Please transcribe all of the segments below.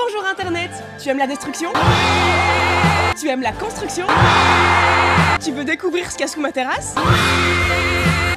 Bonjour Internet. Tu aimes la destruction? Tu aimes la construction? Tu veux découvrir ce qu'il y a sous ma terrasse?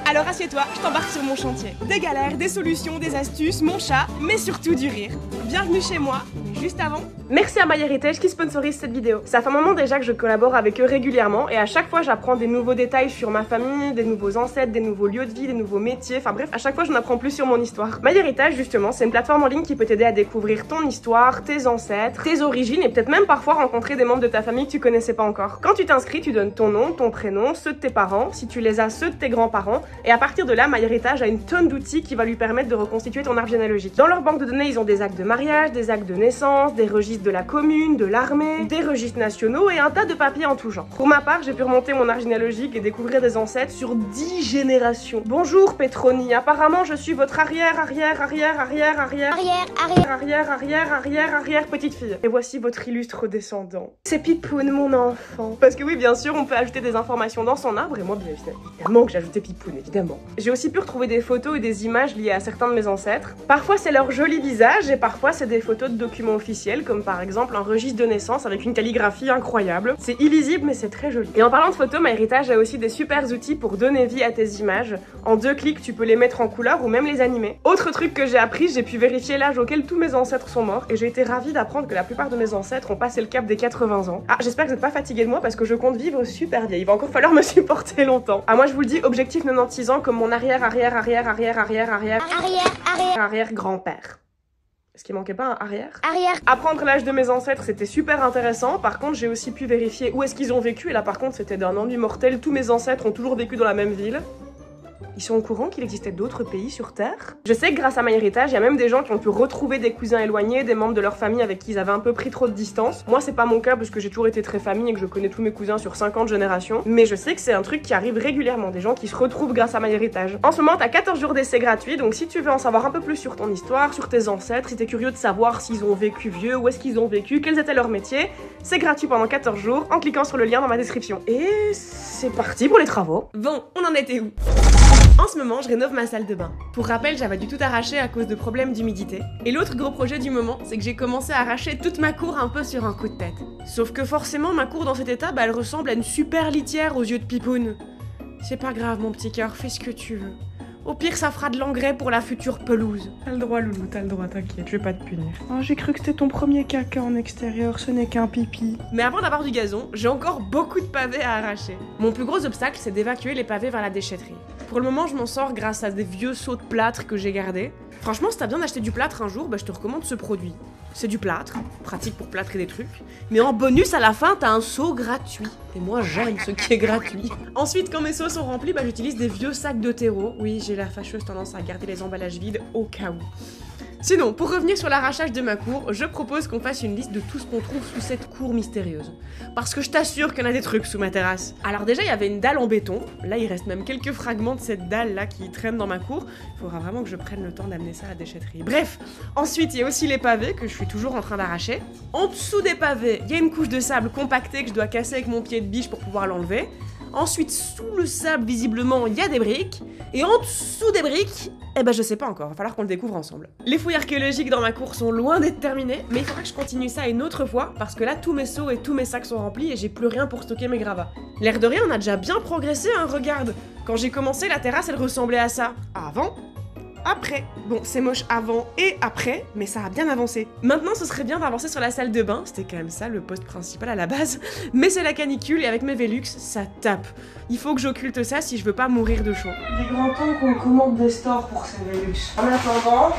Alors assieds-toi, je t'embarque sur mon chantier. Des galères, des solutions, des astuces, mon chat, mais surtout du rire. Bienvenue chez moi, mais juste avant... Merci à MyHeritage qui sponsorise cette vidéo. Ça fait un moment déjà que je collabore avec eux régulièrement et à chaque fois j'apprends des nouveaux détails sur ma famille, des nouveaux ancêtres, des nouveaux lieux de vie, des nouveaux métiers, enfin bref, à chaque fois j'en apprends plus sur mon histoire. MyHeritage justement, c'est une plateforme en ligne qui peut t'aider à découvrir ton histoire, tes ancêtres, tes origines et peut-être même parfois rencontrer des membres de ta famille que tu connaissais pas encore. Quand tu t'inscris, tu donnes ton nom, ton prénom, ceux de tes parents, si tu les as, ceux de tes grands-parents et à partir de là, MyHeritage a une tonne d'outils qui va lui permettre de reconstituer ton arbre généalogique. Dans leur banque de données, ils ont des actes de mariage, des actes de naissance, des registres de la commune, de l'armée, des registres nationaux et un tas de papiers en tout genre. Pour ma part, j'ai pu remonter mon arbre généalogique et découvrir des ancêtres sur 10 générations. Bonjour Petroni, apparemment je suis votre arrière petite fille. Et voici votre illustre descendant. C'est Pipoun, mon enfant. Parce que oui, bien sûr, on peut ajouter des informations dans son arbre et moi, bien évidemment que j'ai ajouté Pipoun, évidemment. J'ai aussi pu retrouver des photos et des images liées à certains de mes ancêtres. Parfois c'est leur joli visage et parfois c'est des photos de documents officiels comme par exemple un registre de naissance avec une calligraphie incroyable. C'est illisible mais c'est très joli. Et en parlant de photos, MyHeritage a aussi des super outils pour donner vie à tes images. En 2 clics, tu peux les mettre en couleur ou même les animer. Autre truc que j'ai appris, j'ai pu vérifier l'âge auquel tous mes ancêtres sont morts et j'ai été ravie d'apprendre que la plupart de mes ancêtres ont passé le cap des 80 ans. Ah, j'espère que vous n'êtes pas fatigués de moi parce que je compte vivre super vieille. Il va encore falloir me supporter longtemps. Ah, moi je vous le dis, objectif 96 ans comme mon arrière grand-père. Est-ce qu'il manquait pas un arrière? Apprendre l'âge de mes ancêtres, c'était super intéressant. Par contre, j'ai aussi pu vérifier où est-ce qu'ils ont vécu. Et là, par contre, c'était d'un ennui mortel. Tous mes ancêtres ont toujours vécu dans la même ville. Ils sont au courant qu'il existait d'autres pays sur Terre. Je sais que grâce à MyHeritage, il y a même des gens qui ont pu retrouver des cousins éloignés, des membres de leur famille avec qui ils avaient un peu pris trop de distance. Moi, c'est pas mon cas parce que j'ai toujours été très famille et que je connais tous mes cousins sur 50 générations. Mais je sais que c'est un truc qui arrive régulièrement, des gens qui se retrouvent grâce à MyHeritage. En ce moment, t'as 14 jours d'essai gratuit, donc si tu veux en savoir un peu plus sur ton histoire, sur tes ancêtres, si t'es curieux de savoir s'ils ont vécu vieux, où est-ce qu'ils ont vécu, quels étaient leurs métiers, c'est gratuit pendant 14 jours en cliquant sur le lien dans ma description. Et c'est parti pour les travaux. Bon, on en était où? En ce moment, je rénove ma salle de bain. Pour rappel, j'avais dû tout arracher à cause de problèmes d'humidité. Et l'autre gros projet du moment, c'est que j'ai commencé à arracher toute ma cour un peu sur un coup de tête. Sauf que forcément, ma cour dans cet état, elle ressemble à une super litière aux yeux de Pipoun. C'est pas grave, mon petit cœur, fais ce que tu veux. Au pire, ça fera de l'engrais pour la future pelouse. T'as le droit, loulou, t'as le droit, t'inquiète, je vais pas te punir. Oh, j'ai cru que c'était ton premier caca en extérieur, ce n'est qu'un pipi. Mais avant d'avoir du gazon, j'ai encore beaucoup de pavés à arracher. Mon plus gros obstacle, c'est d'évacuer les pavés vers la déchetterie. Pour le moment, je m'en sors grâce à des vieux seaux de plâtre que j'ai gardés. Franchement, si t'as bien d'acheter du plâtre un jour, je te recommande ce produit. C'est du plâtre, pratique pour plâtrer des trucs. Mais en bonus, à la fin, t'as un seau gratuit. Et moi, j'aime ce qui est gratuit. Ensuite, quand mes seaux sont remplis, j'utilise des vieux sacs de terreau. Oui, j'ai la fâcheuse tendance à garder les emballages vides au cas où. Sinon, pour revenir sur l'arrachage de ma cour, je propose qu'on fasse une liste de tout ce qu'on trouve sous cette cour mystérieuse. Parce que je t'assure qu'il y en a des trucs sous ma terrasse. Alors déjà, il y avait une dalle en béton. Là, il reste même quelques fragments de cette dalle-là qui traînent dans ma cour. Il faudra vraiment que je prenne le temps d'amener ça à la déchetterie. Bref, ensuite, il y a aussi les pavés que je suis toujours en train d'arracher. En dessous des pavés, il y a une couche de sable compactée que je dois casser avec mon pied de biche pour pouvoir l'enlever. Ensuite, sous le sable, visiblement, il y a des briques. Et en dessous des briques, je sais pas encore, va falloir qu'on le découvre ensemble. Les fouilles archéologiques dans ma cour sont loin d'être terminées, mais il faudra que je continue ça une autre fois, parce que là, tous mes seaux et tous mes sacs sont remplis et j'ai plus rien pour stocker mes gravats. L'air de rien, on a déjà bien progressé, hein, regarde. Quand j'ai commencé, la terrasse, elle ressemblait à ça. Avant, après. Bon, c'est moche avant et après, mais ça a bien avancé. Maintenant, ce serait bien d'avancer sur la salle de bain, c'était quand même ça le poste principal à la base, mais c'est la canicule et avec mes Velux, ça tape. Il faut que j'occulte ça si je veux pas mourir de chaud. Il est grand temps qu'on commande des stores pour ces Velux. En attendant,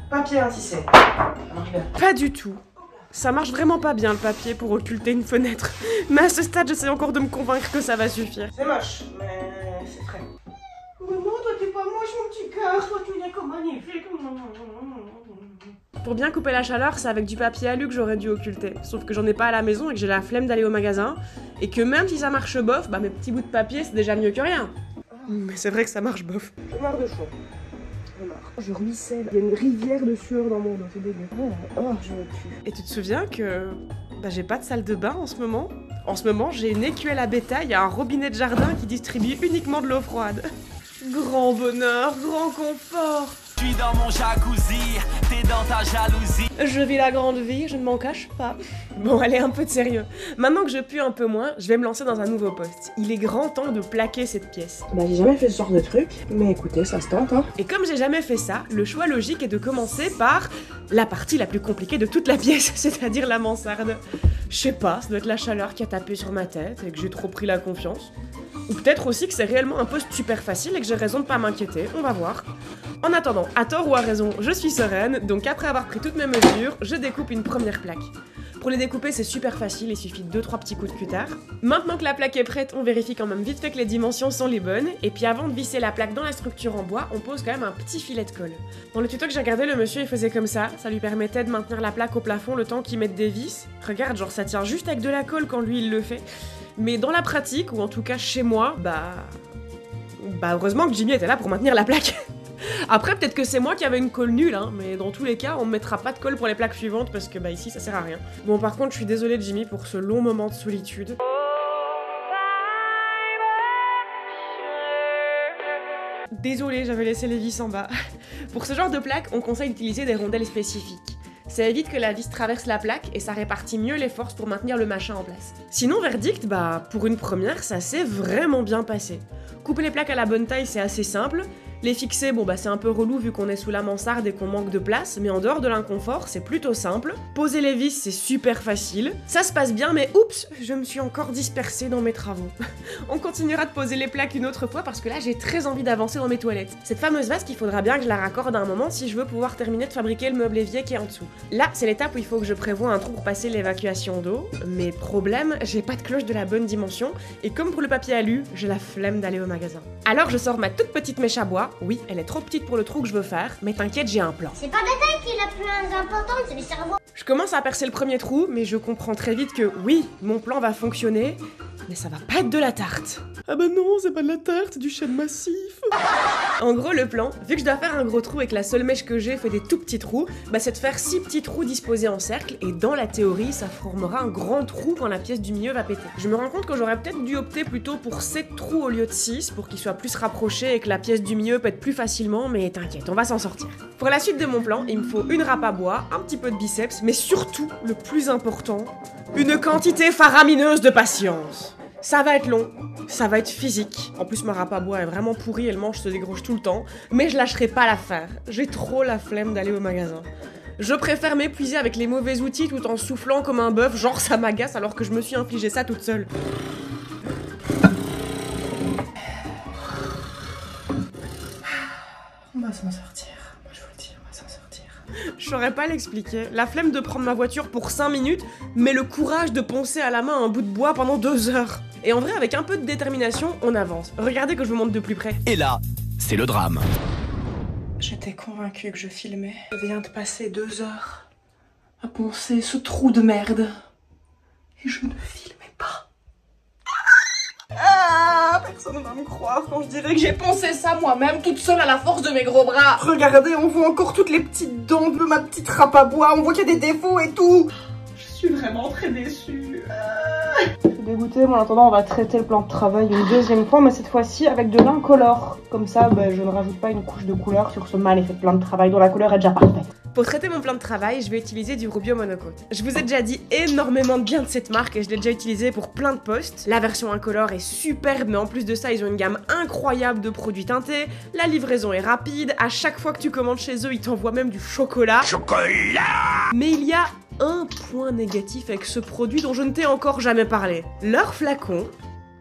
papier intissé. Ça marche bien. Pas du tout. Ça marche vraiment pas bien le papier pour occulter une fenêtre. Mais à ce stade, j'essaie encore de me convaincre que ça va suffire. C'est moche, mais c'est prêt. Mais non, toi t'es pas moche mon petit cœur, toi tu n'es que magnifique. Pour bien couper la chaleur, c'est avec du papier alu que j'aurais dû occulter. Sauf que j'en ai pas à la maison et que j'ai la flemme d'aller au magasin. Et que même si ça marche bof, mes petits bouts de papier c'est déjà mieux que rien. Mais c'est vrai que ça marche bof. J'ai marre de chaud. Je ruisselle. Il y a une rivière de sueur dans mon dos, c'est dégueu. Oh, je me tue. Et tu te souviens que j'ai pas de salle de bain en ce moment? En ce moment, j'ai une écuelle à bétail et un robinet de jardin qui distribue uniquement de l'eau froide. Grand bonheur, grand confort. Je suis dans mon jacuzzi, t'es dans ta jalousie. Je vis la grande vie, je ne m'en cache pas. Bon, allez, un peu de sérieux. Maintenant que je pue un peu moins, je vais me lancer dans un nouveau post. Il est grand temps de plaquer cette pièce. Bah j'ai jamais fait ce genre de truc, mais écoutez, ça se tente, hein. Et comme j'ai jamais fait ça, le choix logique est de commencer par la partie la plus compliquée de toute la pièce, c'est-à-dire la mansarde. Je sais pas, ça doit être la chaleur qui a tapé sur ma tête et que j'ai trop pris la confiance. Ou peut-être aussi que c'est réellement un poste super facile et que j'ai raison de pas m'inquiéter, on va voir. En attendant, à tort ou à raison, je suis sereine, donc après avoir pris toutes mes mesures, je découpe une première plaque. Pour les découper, c'est super facile, il suffit de 2-3 petits coups de cutter. Maintenant que la plaque est prête, on vérifie quand même vite fait que les dimensions sont les bonnes, et puis avant de visser la plaque dans la structure en bois, on pose quand même un petit filet de colle. Dans le tuto que j'ai regardé, le monsieur il faisait comme ça lui permettait de maintenir la plaque au plafond le temps qu'il mette des vis. Regarde, genre ça tient juste avec de la colle quand lui il le fait. Mais dans la pratique, ou en tout cas chez moi, bah heureusement que Jimmy était là pour maintenir la plaque. Après, peut-être que c'est moi qui avais une colle nulle, hein, mais dans tous les cas, on ne mettra pas de colle pour les plaques suivantes parce que ici, ça sert à rien. Bon, par contre, je suis désolée Jimmy pour ce long moment de solitude. Désolée, j'avais laissé les vis en bas. Pour ce genre de plaque, on conseille d'utiliser des rondelles spécifiques. Ça évite que la vis traverse la plaque et ça répartit mieux les forces pour maintenir le machin en place. Sinon, verdict, pour une première, ça s'est vraiment bien passé. Couper les plaques à la bonne taille, c'est assez simple. Les fixer, c'est un peu relou vu qu'on est sous la mansarde et qu'on manque de place, mais en dehors de l'inconfort, c'est plutôt simple. Poser les vis, c'est super facile. Ça se passe bien, mais oups, je me suis encore dispersée dans mes travaux. On continuera de poser les plaques une autre fois parce que là, j'ai très envie d'avancer dans mes toilettes. Cette fameuse vasque, il faudra bien que je la raccorde à un moment si je veux pouvoir terminer de fabriquer le meuble évier qui est en dessous. Là, c'est l'étape où il faut que je prévoie un trou pour passer l'évacuation d'eau, mais problème, j'ai pas de cloche de la bonne dimension, et comme pour le papier alu, j'ai la flemme d'aller au magasin. Alors je sors ma toute petite mèche à bois. Oui, elle est trop petite pour le trou que je veux faire, mais t'inquiète, j'ai un plan. C'est pas la taille qui est la plus importante, c'est le cerveau. Je commence à percer le premier trou, mais je comprends très vite que oui, mon plan va fonctionner, mais ça va pas être de la tarte. Ah bah non, c'est pas de la tarte, du chêne massif. En gros, le plan, vu que je dois faire un gros trou et que la seule mèche que j'ai fait des tout petits trous, c'est de faire 6 petits trous disposés en cercle, et dans la théorie, ça formera un grand trou quand la pièce du milieu va péter. Je me rends compte que j'aurais peut-être dû opter plutôt pour 7 trous au lieu de 6, pour qu'ils soient plus rapprochés et que la pièce du milieu pète plus facilement, mais t'inquiète, on va s'en sortir. Pour la suite de mon plan, il me faut une râpe à bois, un petit peu de biceps, mais surtout, le plus important, une quantité faramineuse de patience. Ça va être long, ça va être physique. En plus, ma râpe à bois est vraiment pourrie et le manche se dégroche tout le temps. Mais je lâcherai pas l'affaire. J'ai trop la flemme d'aller au magasin. Je préfère m'épuiser avec les mauvais outils tout en soufflant comme un bœuf, genre ça m'agace alors que je me suis infligé ça toute seule. On va s'en sortir. Moi je vous le dis, on va s'en sortir. Je saurais pas l'expliquer. La flemme de prendre ma voiture pour 5 minutes, mais le courage de poncer à la main un bout de bois pendant 2 heures. Et en vrai, avec un peu de détermination, on avance. Regardez que je vous montre de plus près. Et là, c'est le drame. J'étais convaincue que je filmais. Je viens de passer 2 heures à poncer ce trou de merde. Et je ne filmais pas. Ah, personne ne va me croire quand je dirais que j'ai poncé ça moi-même, toute seule à la force de mes gros bras. Regardez, on voit encore toutes les petites dents de ma petite râpe à bois. On voit qu'il y a des défauts et tout. Je suis vraiment très déçue. Je suis dégoûtée, mais en attendant, on va traiter le plan de travail une deuxième fois, mais cette fois-ci avec de l'incolore. Comme ça, je ne rajoute pas une couche de couleur sur ce mal effet de plan de travail dont la couleur est déjà parfaite. Pour traiter mon plan de travail, je vais utiliser du Rubio Monocoat. Je vous ai déjà dit énormément de bien de cette marque et je l'ai déjà utilisé pour plein de posts. La version incolore est superbe, mais en plus de ça, ils ont une gamme incroyable de produits teintés. La livraison est rapide. À chaque fois que tu commandes chez eux, ils t'envoient même du chocolat. Mais il y a un point négatif avec ce produit dont je ne t'ai encore jamais parlé. Leurs flacons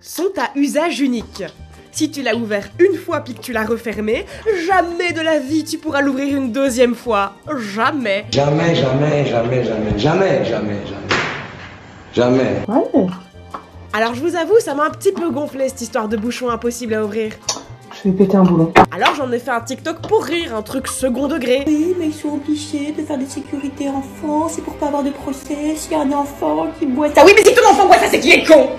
sont à usage unique. Si tu l'as ouvert une fois puis que tu l'as refermé, jamais de la vie tu pourras l'ouvrir une deuxième fois. Jamais. Jamais, jamais, jamais, jamais, jamais, jamais, jamais. Jamais. Ouais. Alors je vous avoue, ça m'a un petit peu gonflé cette histoire de bouchon impossible à ouvrir. Je vais péter un boulon. Alors j'en ai fait un TikTok pour rire, un truc second degré. Oui, mais ils sont obligés de faire des sécurités enfants, c'est pour pas avoir de procès, s'il y a un enfant qui boit ça. Oui, mais si ton enfant boit ça, c'est qu'il est con.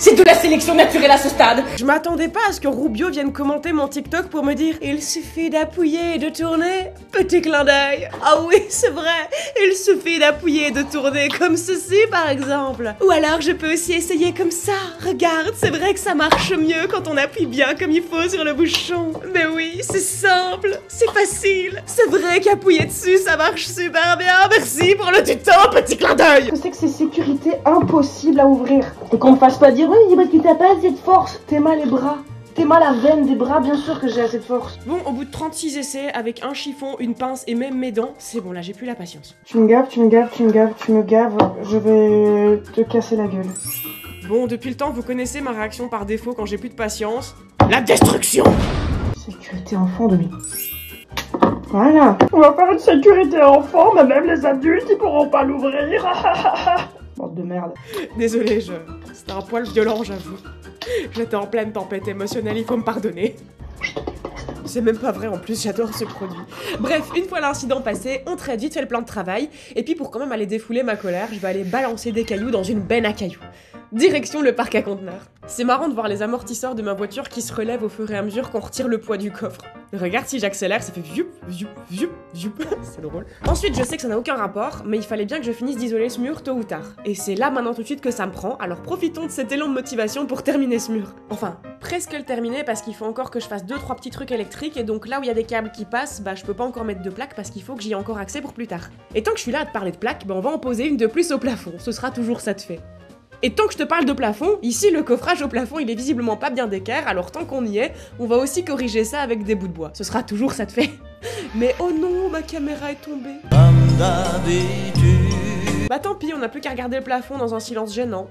C'est de la sélection naturelle à ce stade. Je m'attendais pas à ce que Rubio vienne commenter mon TikTok pour me dire « Il suffit d'appuyer et de tourner ». Petit clin d'œil. Ah oui, c'est vrai. Il suffit d'appuyer et de tourner comme ceci, par exemple. Ou alors, je peux aussi essayer comme ça. Regarde, c'est vrai que ça marche mieux quand on appuie bien comme il faut sur le bouchon. Mais oui, c'est simple, c'est facile. C'est vrai qu'appuyer dessus, ça marche super bien. Merci pour le tuto, petit clin d'œil. Je sais que c'est sécurité impossible à ouvrir. Et qu'on me fasse pas dire, oui, parce que t'as pas assez de force. T'es mal les bras. T'es mal la veine des bras, bien sûr que j'ai assez de force. Bon, au bout de 36 essais, avec un chiffon, une pince et même mes dents, c'est bon, là j'ai plus la patience. Tu me gaves, tu me gaves, tu me gaves, tu me gaves. Je vais te casser la gueule. Bon, depuis le temps, vous connaissez ma réaction par défaut quand j'ai plus de patience. La destruction. Sécurité enfant de Voilà. On va faire une sécurité enfant, mais même les adultes, ils pourront pas l'ouvrir. Bande de merde. Désolée, c'était un poil violent, j'avoue. J'étais en pleine tempête émotionnelle, il faut me pardonner. C'est même pas vrai, en plus j'adore ce produit. Bref, une fois l'incident passé, on traite vite fait le plan de travail, et puis pour quand même aller défouler ma colère, je vais aller balancer des cailloux dans une benne à cailloux. Direction le parc à conteneurs. C'est marrant de voir les amortisseurs de ma voiture qui se relèvent au fur et à mesure qu'on retire le poids du coffre. Regarde, si j'accélère, ça fait vioup, vioup, vioup, vioup. C'est drôle. Ensuite, je sais que ça n'a aucun rapport, mais il fallait bien que je finisse d'isoler ce mur tôt ou tard. Et c'est là maintenant tout de suite que ça me prend, alors profitons de cet élan de motivation pour terminer ce mur. Enfin, presque le terminer parce qu'il faut encore que je fasse 2-3 petits trucs électriques, et donc là où il y a des câbles qui passent, bah je peux pas encore mettre de plaques parce qu'il faut que j'y ai encore accès pour plus tard. Et tant que je suis là à te parler de plaques, bah on va en poser une de plus au plafond, ce sera toujours ça de fait. Et tant que je te parle de plafond, ici le coffrage au plafond il est visiblement pas bien d'équerre, alors tant qu'on y est, on va aussi corriger ça avec des bouts de bois. Ce sera toujours ça de fait. Mais oh non, ma caméra est tombée. Bah tant pis, on n'a plus qu'à regarder le plafond dans un silence gênant.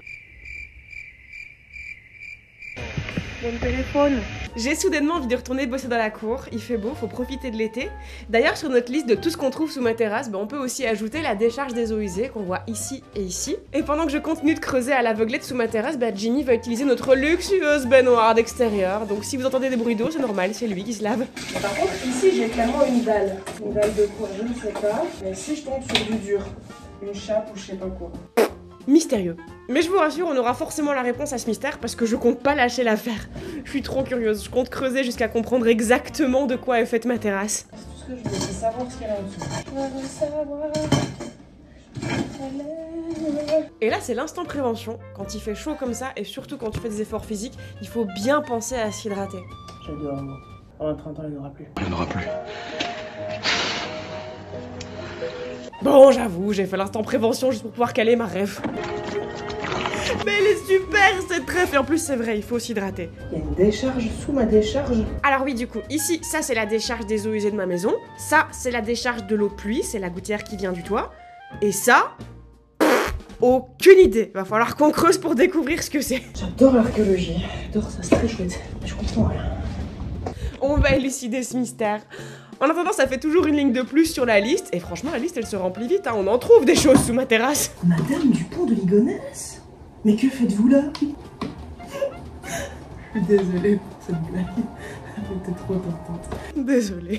Mon téléphone. J'ai soudainement envie de retourner bosser dans la cour, il fait beau, faut profiter de l'été. D'ailleurs, sur notre liste de tout ce qu'on trouve sous ma terrasse, bah, on peut aussi ajouter la décharge des eaux usées qu'on voit ici et ici. Et pendant que je continue de creuser à l'aveuglette sous ma terrasse, bah, Jimmy va utiliser notre luxueuse baignoire d'extérieur. Donc si vous entendez des bruits d'eau, c'est normal, c'est lui qui se lave. Par contre, ici, j'ai clairement une dalle. Une dalle de quoi, je ne sais pas. Mais si je tombe sur du dur, une chape ou je sais pas quoi. Mystérieux. Mais je vous rassure, on aura forcément la réponse à ce mystère parce que je compte pas lâcher l'affaire. Je suis trop curieuse, je compte creuser jusqu'à comprendre exactement de quoi est faite ma terrasse. C'est tout ce que je veux, c'est savoir ce qu'il y a là-dessous. Et là, c'est l'instant prévention. Quand il fait chaud comme ça, et surtout quand tu fais des efforts physiques, il faut bien penser à s'hydrater. J'adore, moi. En 30 ans, il n'y en aura plus. Il n'y en aura plus. Bon, j'avoue, j'ai fait l'instant prévention juste pour pouvoir caler ma rêve. Mais elle est super cette rêve, et en plus c'est vrai, il faut s'hydrater. Il y a une décharge sous ma décharge. Alors oui, du coup, ici, ça c'est la décharge des eaux usées de ma maison. Ça, c'est la décharge de l'eau de pluie, c'est la gouttière qui vient du toit. Et ça... aucune idée. Va falloir qu'on creuse pour découvrir ce que c'est. J'adore l'archéologie. J'adore ça, c'est très chouette. Je comprends rien. On va élucider ce mystère. En attendant, ça fait toujours une ligne de plus sur la liste. Et franchement, la liste, elle se remplit vite. Hein. On en trouve des choses sous ma terrasse. Madame Dupont de Ligonnès? Mais que faites-vous là? Je suis désolée pour cette blague. Elle était trop tentante. Désolée.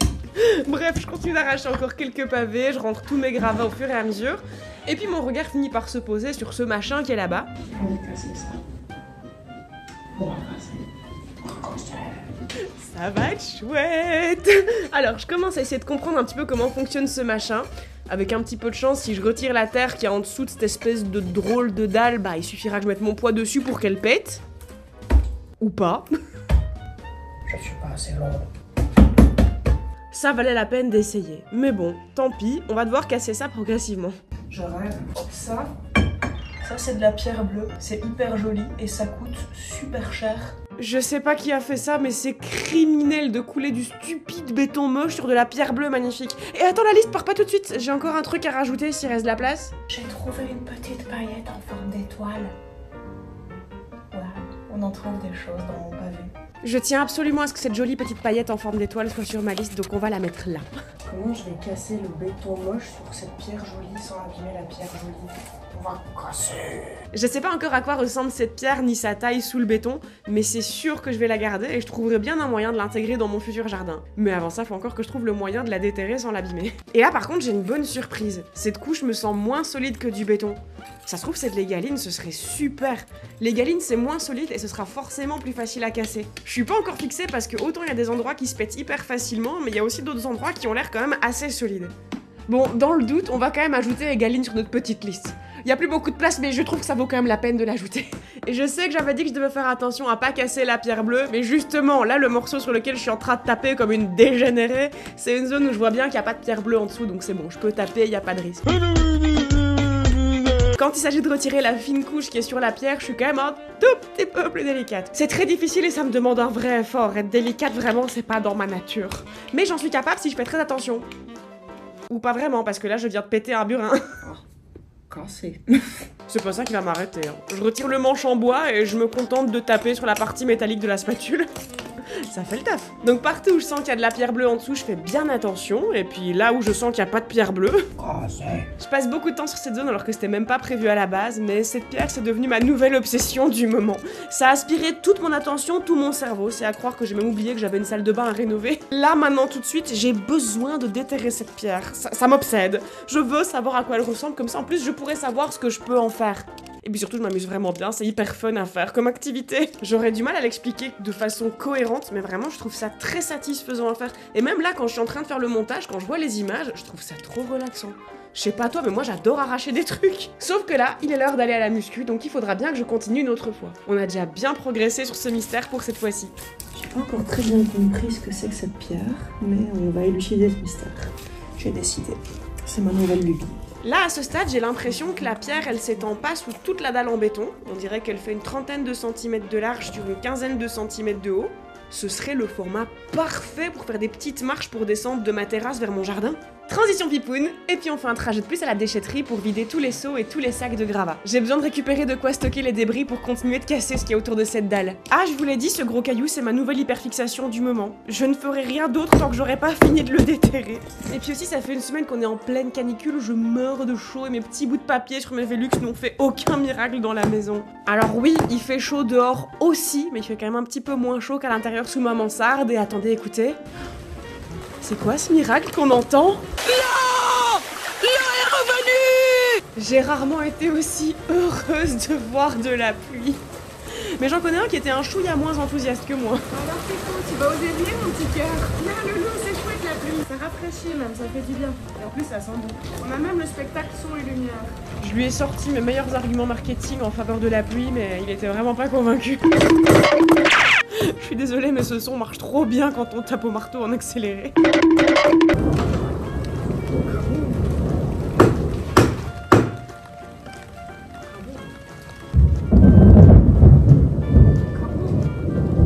Bref, je continue d'arracher encore quelques pavés. Je rentre tous mes gravats au fur et à mesure. Et puis mon regard finit par se poser sur ce machin qui est là-bas. On va casser ça. On va casser. Ça va être chouette. Alors, je commence à essayer de comprendre un petit peu comment fonctionne ce machin. Avec un petit peu de chance, si je retire la terre qui est en dessous de cette espèce de drôle de dalle, bah il suffira que je mette mon poids dessus pour qu'elle pète. Ou pas. Je suis pas assez longue. Ça valait la peine d'essayer. Mais bon, tant pis, on va devoir casser ça progressivement. Je rêve. Ça c'est de la pierre bleue. C'est hyper joli et ça coûte super cher. Je sais pas qui a fait ça, mais c'est criminel de couler du stupide béton moche sur de la pierre bleue magnifique. Et attends, la liste part pas tout de suite, j'ai encore un truc à rajouter s'il reste de la place. J'ai trouvé une petite paillette en forme d'étoile. Waouh, on en trouve des choses dans mon pavé. Je tiens absolument à ce que cette jolie petite paillette en forme d'étoile soit sur ma liste, donc on va la mettre là. Comment je vais casser le béton moche sur cette pierre jolie sans abîmer la pierre jolie? On va casser. Je sais pas encore à quoi ressemble cette pierre ni sa taille sous le béton, mais c'est sûr que je vais la garder et je trouverai bien un moyen de l'intégrer dans mon futur jardin. Mais avant ça, faut encore que je trouve le moyen de la déterrer sans l'abîmer. Et là par contre, j'ai une bonne surprise. Cette couche me semble moins solide que du béton. Ça se trouve, cette légaline, ce serait super. Légaline, c'est moins solide et ce sera forcément plus facile à casser. Je suis pas encore fixée parce que autant il y a des endroits qui se pètent hyper facilement, mais il y a aussi d'autres endroits qui ont l'air quand même assez solides. Bon, dans le doute, on va quand même ajouter légaline sur notre petite liste. Il y a plus beaucoup de place, mais je trouve que ça vaut quand même la peine de l'ajouter. Et je sais que j'avais dit que je devais faire attention à pas casser la pierre bleue, mais justement, là, le morceau sur lequel je suis en train de taper comme une dégénérée, c'est une zone où je vois bien qu'il n'y a pas de pierre bleue en dessous, donc c'est bon, je peux taper, il n'y a pas de risque. Quand il s'agit de retirer la fine couche qui est sur la pierre, je suis quand même un tout petit peu plus délicate. C'est très difficile et ça me demande un vrai effort. Être délicate, vraiment, c'est pas dans ma nature. Mais j'en suis capable si je fais très attention. Ou pas vraiment, parce que là, je viens de péter un burin. Cassé. C'est pas ça qui va m'arrêter. Hein. Je retire le manche en bois et je me contente de taper sur la partie métallique de la spatule. Ça fait le taf. Donc partout où je sens qu'il y a de la pierre bleue en dessous, je fais bien attention. Et puis là où je sens qu'il n'y a pas de pierre bleue, je passe beaucoup de temps sur cette zone alors que c'était même pas prévu à la base. Mais cette pierre, c'est devenu ma nouvelle obsession du moment. Ça a aspiré toute mon attention, tout mon cerveau. C'est à croire que j'ai même oublié que j'avais une salle de bain à rénover. Là, maintenant, tout de suite, j'ai besoin de déterrer cette pierre. Ça m'obsède. Je veux savoir à quoi elle ressemble. Comme ça, en plus, je pourrais savoir ce que je peux en faire. Et puis surtout, je m'amuse vraiment bien, c'est hyper fun à faire comme activité. J'aurais du mal à l'expliquer de façon cohérente, mais vraiment, je trouve ça très satisfaisant à faire. Et même là, quand je suis en train de faire le montage, quand je vois les images, je trouve ça trop relaxant. Je sais pas toi, mais moi j'adore arracher des trucs. Sauf que là, il est l'heure d'aller à la muscu, donc il faudra bien que je continue une autre fois. On a déjà bien progressé sur ce mystère pour cette fois-ci. J'ai pas encore très bien compris ce que c'est que cette pierre, mais on va élucider ce mystère. J'ai décidé. C'est ma nouvelle lubie. Là, à ce stade, j'ai l'impression que la pierre, elle s'étend pas sous toute la dalle en béton. On dirait qu'elle fait une trentaine de centimètres de large sur une quinzaine de centimètres de haut. Ce serait le format parfait pour faire des petites marches pour descendre de ma terrasse vers mon jardin. Transition pipoune, et puis on fait un trajet de plus à la déchetterie pour vider tous les seaux et tous les sacs de gravats. J'ai besoin de récupérer de quoi stocker les débris pour continuer de casser ce qu'il y a autour de cette dalle. Ah, je vous l'ai dit, ce gros caillou, c'est ma nouvelle hyperfixation du moment. Je ne ferai rien d'autre tant que j'aurai pas fini de le déterrer. Et puis aussi, ça fait une semaine qu'on est en pleine canicule, je meurs de chaud et mes petits bouts de papier sur mes Velux n'ont fait aucun miracle dans la maison. Alors oui, il fait chaud dehors aussi, mais il fait quand même un petit peu moins chaud qu'à l'intérieur sous ma mansarde. Et attendez, écoutez. C'est quoi ce miracle qu'on entend? L'eau est revenue! J'ai rarement été aussi heureuse de voir de la pluie. Mais j'en connais un qui était un chouïa moins enthousiaste que moi. Alors c'est cool, tu vas oser venir mon petit cœur? Non, Loulou, c'est chouette la pluie. Ça rafraîchit même, ça fait du bien. Et en plus, ça sent bon. On a même le spectacle son et lumière. Je lui ai sorti mes meilleurs arguments marketing en faveur de la pluie, mais il était vraiment pas convaincu. Je suis désolée, mais ce son marche trop bien quand on tape au marteau en accéléré.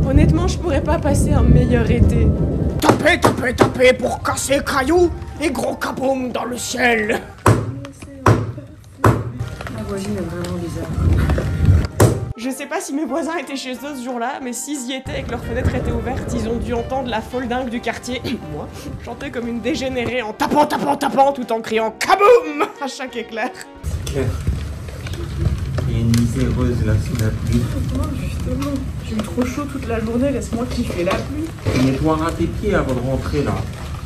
Honnêtement, je pourrais pas passer un meilleur été. Tapez, tapez, tapez pour casser caillou et gros kaboum dans le ciel. Ma voisine est vraiment bizarre. Je sais pas si mes voisins étaient chez eux ce jour-là, mais s'ils y étaient et que leurs fenêtres étaient ouvertes, ils ont dû entendre la folle dingue du quartier, moi, chanter comme une dégénérée en tapant, tapant, tapant, tout en criant kaboum à chaque éclair. Claire, il y a une miséreuse là sous la pluie. Justement, j'ai eu trop chaud toute la journée, laisse-moi kiffer la pluie. Tu nettoieras tes pieds avant de rentrer là.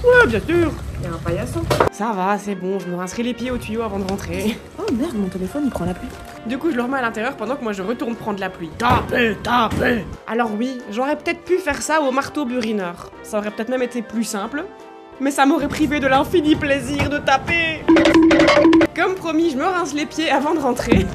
Ouais, bien sûr. Il y a un paillasson. Ça va, c'est bon, je me rincerai les pieds au tuyau avant de rentrer. Oh merde, mon téléphone il prend la pluie. Du coup, je le remets à l'intérieur pendant que moi je retourne prendre la pluie. Tapez, tapez. Alors oui, j'aurais peut-être pu faire ça au marteau burineur. Ça aurait peut-être même été plus simple, mais ça m'aurait privé de l'infini plaisir de taper. Comme promis, je me rince les pieds avant de rentrer.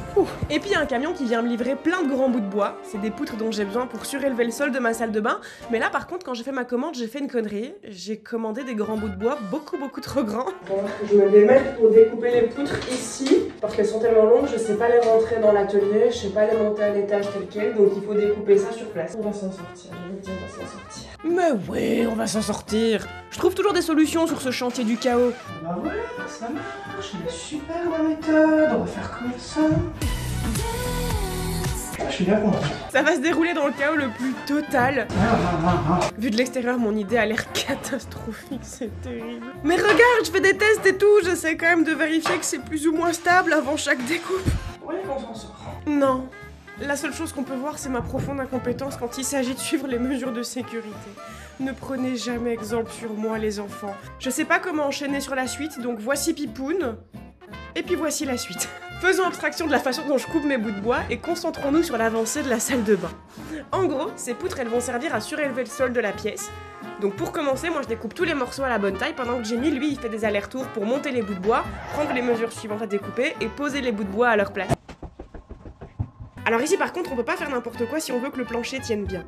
Et puis il y a un camion qui vient me livrer plein de grands bouts de bois. C'est des poutres dont j'ai besoin pour surélever le sol de ma salle de bain. Mais là par contre, quand j'ai fait ma commande, j'ai fait une connerie. J'ai commandé des grands bouts de bois beaucoup trop grands. Bon, je me démène pour découper les poutres ici, parce qu'elles sont tellement longues, je sais pas les rentrer dans l'atelier, je sais pas les monter à l'étage tel quel, donc il faut découper ça sur place. On va s'en sortir, je vais te dire, on va s'en sortir. Mais oui, on va s'en sortir. Je trouve toujours des solutions sur ce chantier du chaos. Bah voilà, ça marche, mais super la méthode, on va faire comme ça. Je suis bien content. Ça va se dérouler dans le chaos le plus total. Vu de l'extérieur, mon idée a l'air catastrophique, c'est terrible. Mais regarde, je fais des tests et tout, j'essaie quand même de vérifier que c'est plus ou moins stable avant chaque découpe. Oui, on s'en sort. Non. La seule chose qu'on peut voir, c'est ma profonde incompétence quand il s'agit de suivre les mesures de sécurité. Ne prenez jamais exemple sur moi, les enfants. Je sais pas comment enchaîner sur la suite, donc voici Pipoun. Et puis voici la suite. Faisons abstraction de la façon dont je coupe mes bouts de bois et concentrons-nous sur l'avancée de la salle de bain. En gros, ces poutres, elles vont servir à surélever le sol de la pièce. Donc pour commencer, moi je découpe tous les morceaux à la bonne taille pendant que Jenny, lui, il fait des allers-retours pour monter les bouts de bois, prendre les mesures suivantes à découper et poser les bouts de bois à leur place. Alors ici par contre, on peut pas faire n'importe quoi si on veut que le plancher tienne bien.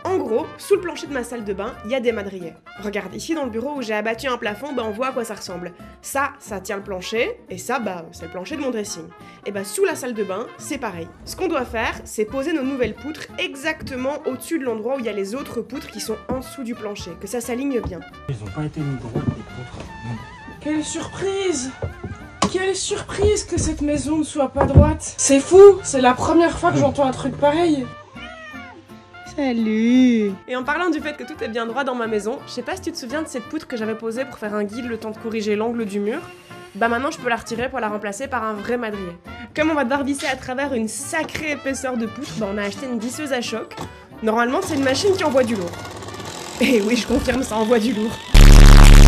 En gros, sous le plancher de ma salle de bain, il y a des madriers. Regarde, ici dans le bureau où j'ai abattu un plafond, on voit à quoi ça ressemble. Ça tient le plancher, et ça, c'est le plancher de mon dressing. Et sous la salle de bain, c'est pareil. Ce qu'on doit faire, c'est poser nos nouvelles poutres exactement au-dessus de l'endroit où il y a les autres poutres qui sont en dessous du plancher, que ça s'aligne bien. Ils ont pas été mis droits, les poutres. Quelle surprise! Quelle surprise que cette maison ne soit pas droite. C'est fou, c'est la première fois que j'entends un truc pareil. Salut! Et en parlant du fait que tout est bien droit dans ma maison, je sais pas si tu te souviens de cette poutre que j'avais posée pour faire un guide le temps de corriger l'angle du mur. Maintenant je peux la retirer pour la remplacer par un vrai madrier. Comme on va devoir visser à travers une sacrée épaisseur de poutre, on a acheté une visseuse à choc. Normalement c'est une machine qui envoie du lourd. Et oui, je confirme, ça envoie du lourd.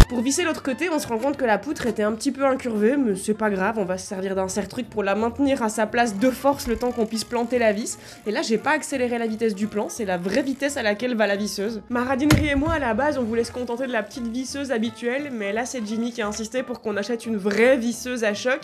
Pour visser l'autre côté, on se rend compte que la poutre était un petit peu incurvée, mais c'est pas grave, on va se servir d'un serre-truc pour la maintenir à sa place de force le temps qu'on puisse planter la vis. Et là, j'ai pas accéléré la vitesse du plan, c'est la vraie vitesse à laquelle va la visseuse. Ma radinerie et moi, à la base, on voulait se contenter de la petite visseuse habituelle, mais là, c'est Jimmy qui a insisté pour qu'on achète une vraie visseuse à choc.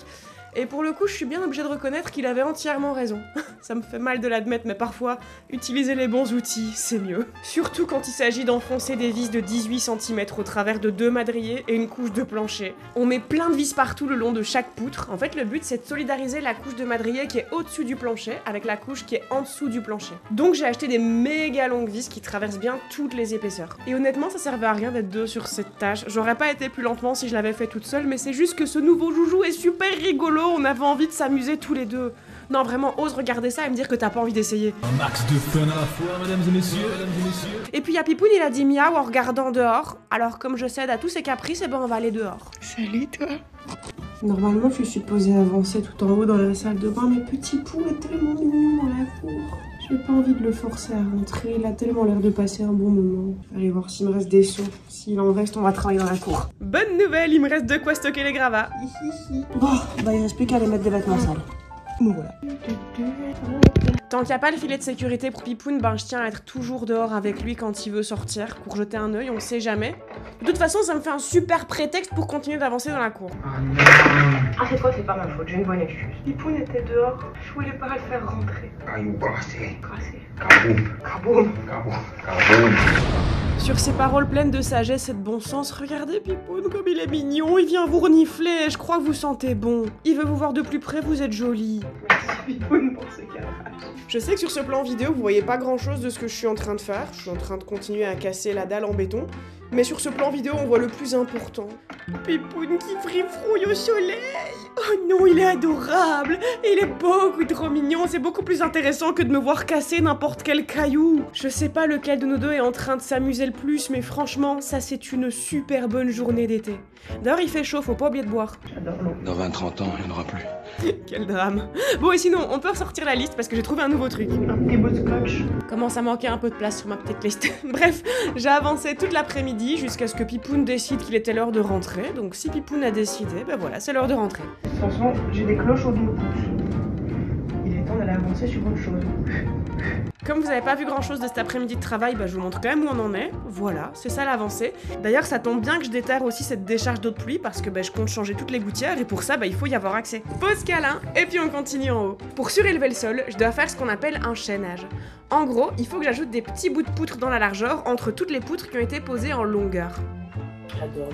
Et pour le coup, je suis bien obligée de reconnaître qu'il avait entièrement raison. Ça me fait mal de l'admettre, mais parfois, utiliser les bons outils, c'est mieux. Surtout quand il s'agit d'enfoncer des vis de 18 cm au travers de 2 madriers et une couche de plancher. On met plein de vis partout le long de chaque poutre. En fait, le but, c'est de solidariser la couche de madrier qui est au-dessus du plancher avec la couche qui est en dessous du plancher. Donc j'ai acheté des méga longues vis qui traversent bien toutes les épaisseurs. Et honnêtement, ça servait à rien d'être deux sur cette tâche. J'aurais pas été plus lentement si je l'avais fait toute seule, mais c'est juste que ce nouveau joujou est super rigolo. On avait envie de s'amuser tous les deux. Non, vraiment, ose regarder ça et me dire que t'as pas envie d'essayer. Un max de fun à la fois, mesdames et messieurs, mesdames et messieurs. Et puis, Pipoun, il a dit miaou en regardant dehors. Alors, comme je cède à tous ses caprices, on va aller dehors. Salut toi. Normalement, je suis supposée avancer tout en haut dans la salle de bain, mais Petit Pou est tellement mignon dans la cour. J'ai pas envie de le forcer à rentrer, il a tellement l'air de passer un bon moment. Je vais aller voir s'il me reste des sons. S'il en reste, on va travailler dans la cour. Bonne nouvelle, il me reste de quoi stocker les gravats. Bon, il reste plus qu'à aller mettre des vêtements sales. Bon, voilà. Tant qu'il n'y a pas le filet de sécurité pour Pipoun, je tiens à être toujours dehors avec lui quand il veut sortir, pour jeter un œil, on sait jamais. De toute façon, ça me fait un super prétexte pour continuer d'avancer dans la cour. Ah, cette fois, c'est pas ma faute, j'ai une bonne excuse. Pipoun était dehors, je voulais pas le faire rentrer. Caillou cassé. Cassé. Kaboum. Kaboum. Kaboum. Kaboum. Sur ces paroles pleines de sagesse et de bon sens, regardez Pipoun comme il est mignon, il vient vous renifler, je crois que vous sentez bon. Il veut vous voir de plus près, vous êtes jolie. Merci Pipoun pour ce caravage. Je sais que sur ce plan vidéo, vous voyez pas grand chose de ce que je suis en train de faire. Je suis en train de continuer à casser la dalle en béton. Mais sur ce plan vidéo, on voit le plus important. Pipoun qui frifrouille au soleil. Oh non, il est adorable. Il est beaucoup trop mignon. C'est beaucoup plus intéressant que de me voir casser n'importe quel caillou. Je sais pas lequel de nous deux est en train de s'amuser le plus, mais franchement, ça c'est une super bonne journée d'été. D'ailleurs, il fait chaud, faut pas oublier de boire. J'adore l'eau. Dans 20-30 ans, il n'y en aura plus. Quel drame. Bon, et sinon, on peut ressortir la liste parce que j'ai trouvé un nouveau truc. Un petit bout de scotch. Commence à manquer un peu de place sur ma petite liste. Bref, j'ai avancé toute l'après-midi jusqu'à ce que Pipoun décide qu'il était l'heure de rentrer. Donc si Pipoun a décidé, voilà, c'est l'heure de rentrer. Attention, j'ai des cloches au bout de pouce. Il est temps d'aller avancer sur autre chose. Comme vous n'avez pas vu grand chose de cet après-midi de travail, je vous montre quand même où on en est. Voilà, c'est ça l'avancée. D'ailleurs, ça tombe bien que je déterre aussi cette décharge d'eau de pluie parce que je compte changer toutes les gouttières et pour ça, il faut y avoir accès. Pause câlin et puis on continue en haut. Pour surélever le sol, je dois faire ce qu'on appelle un chaînage. En gros, il faut que j'ajoute des petits bouts de poutre dans la largeur entre toutes les poutres qui ont été posées en longueur. J'adore.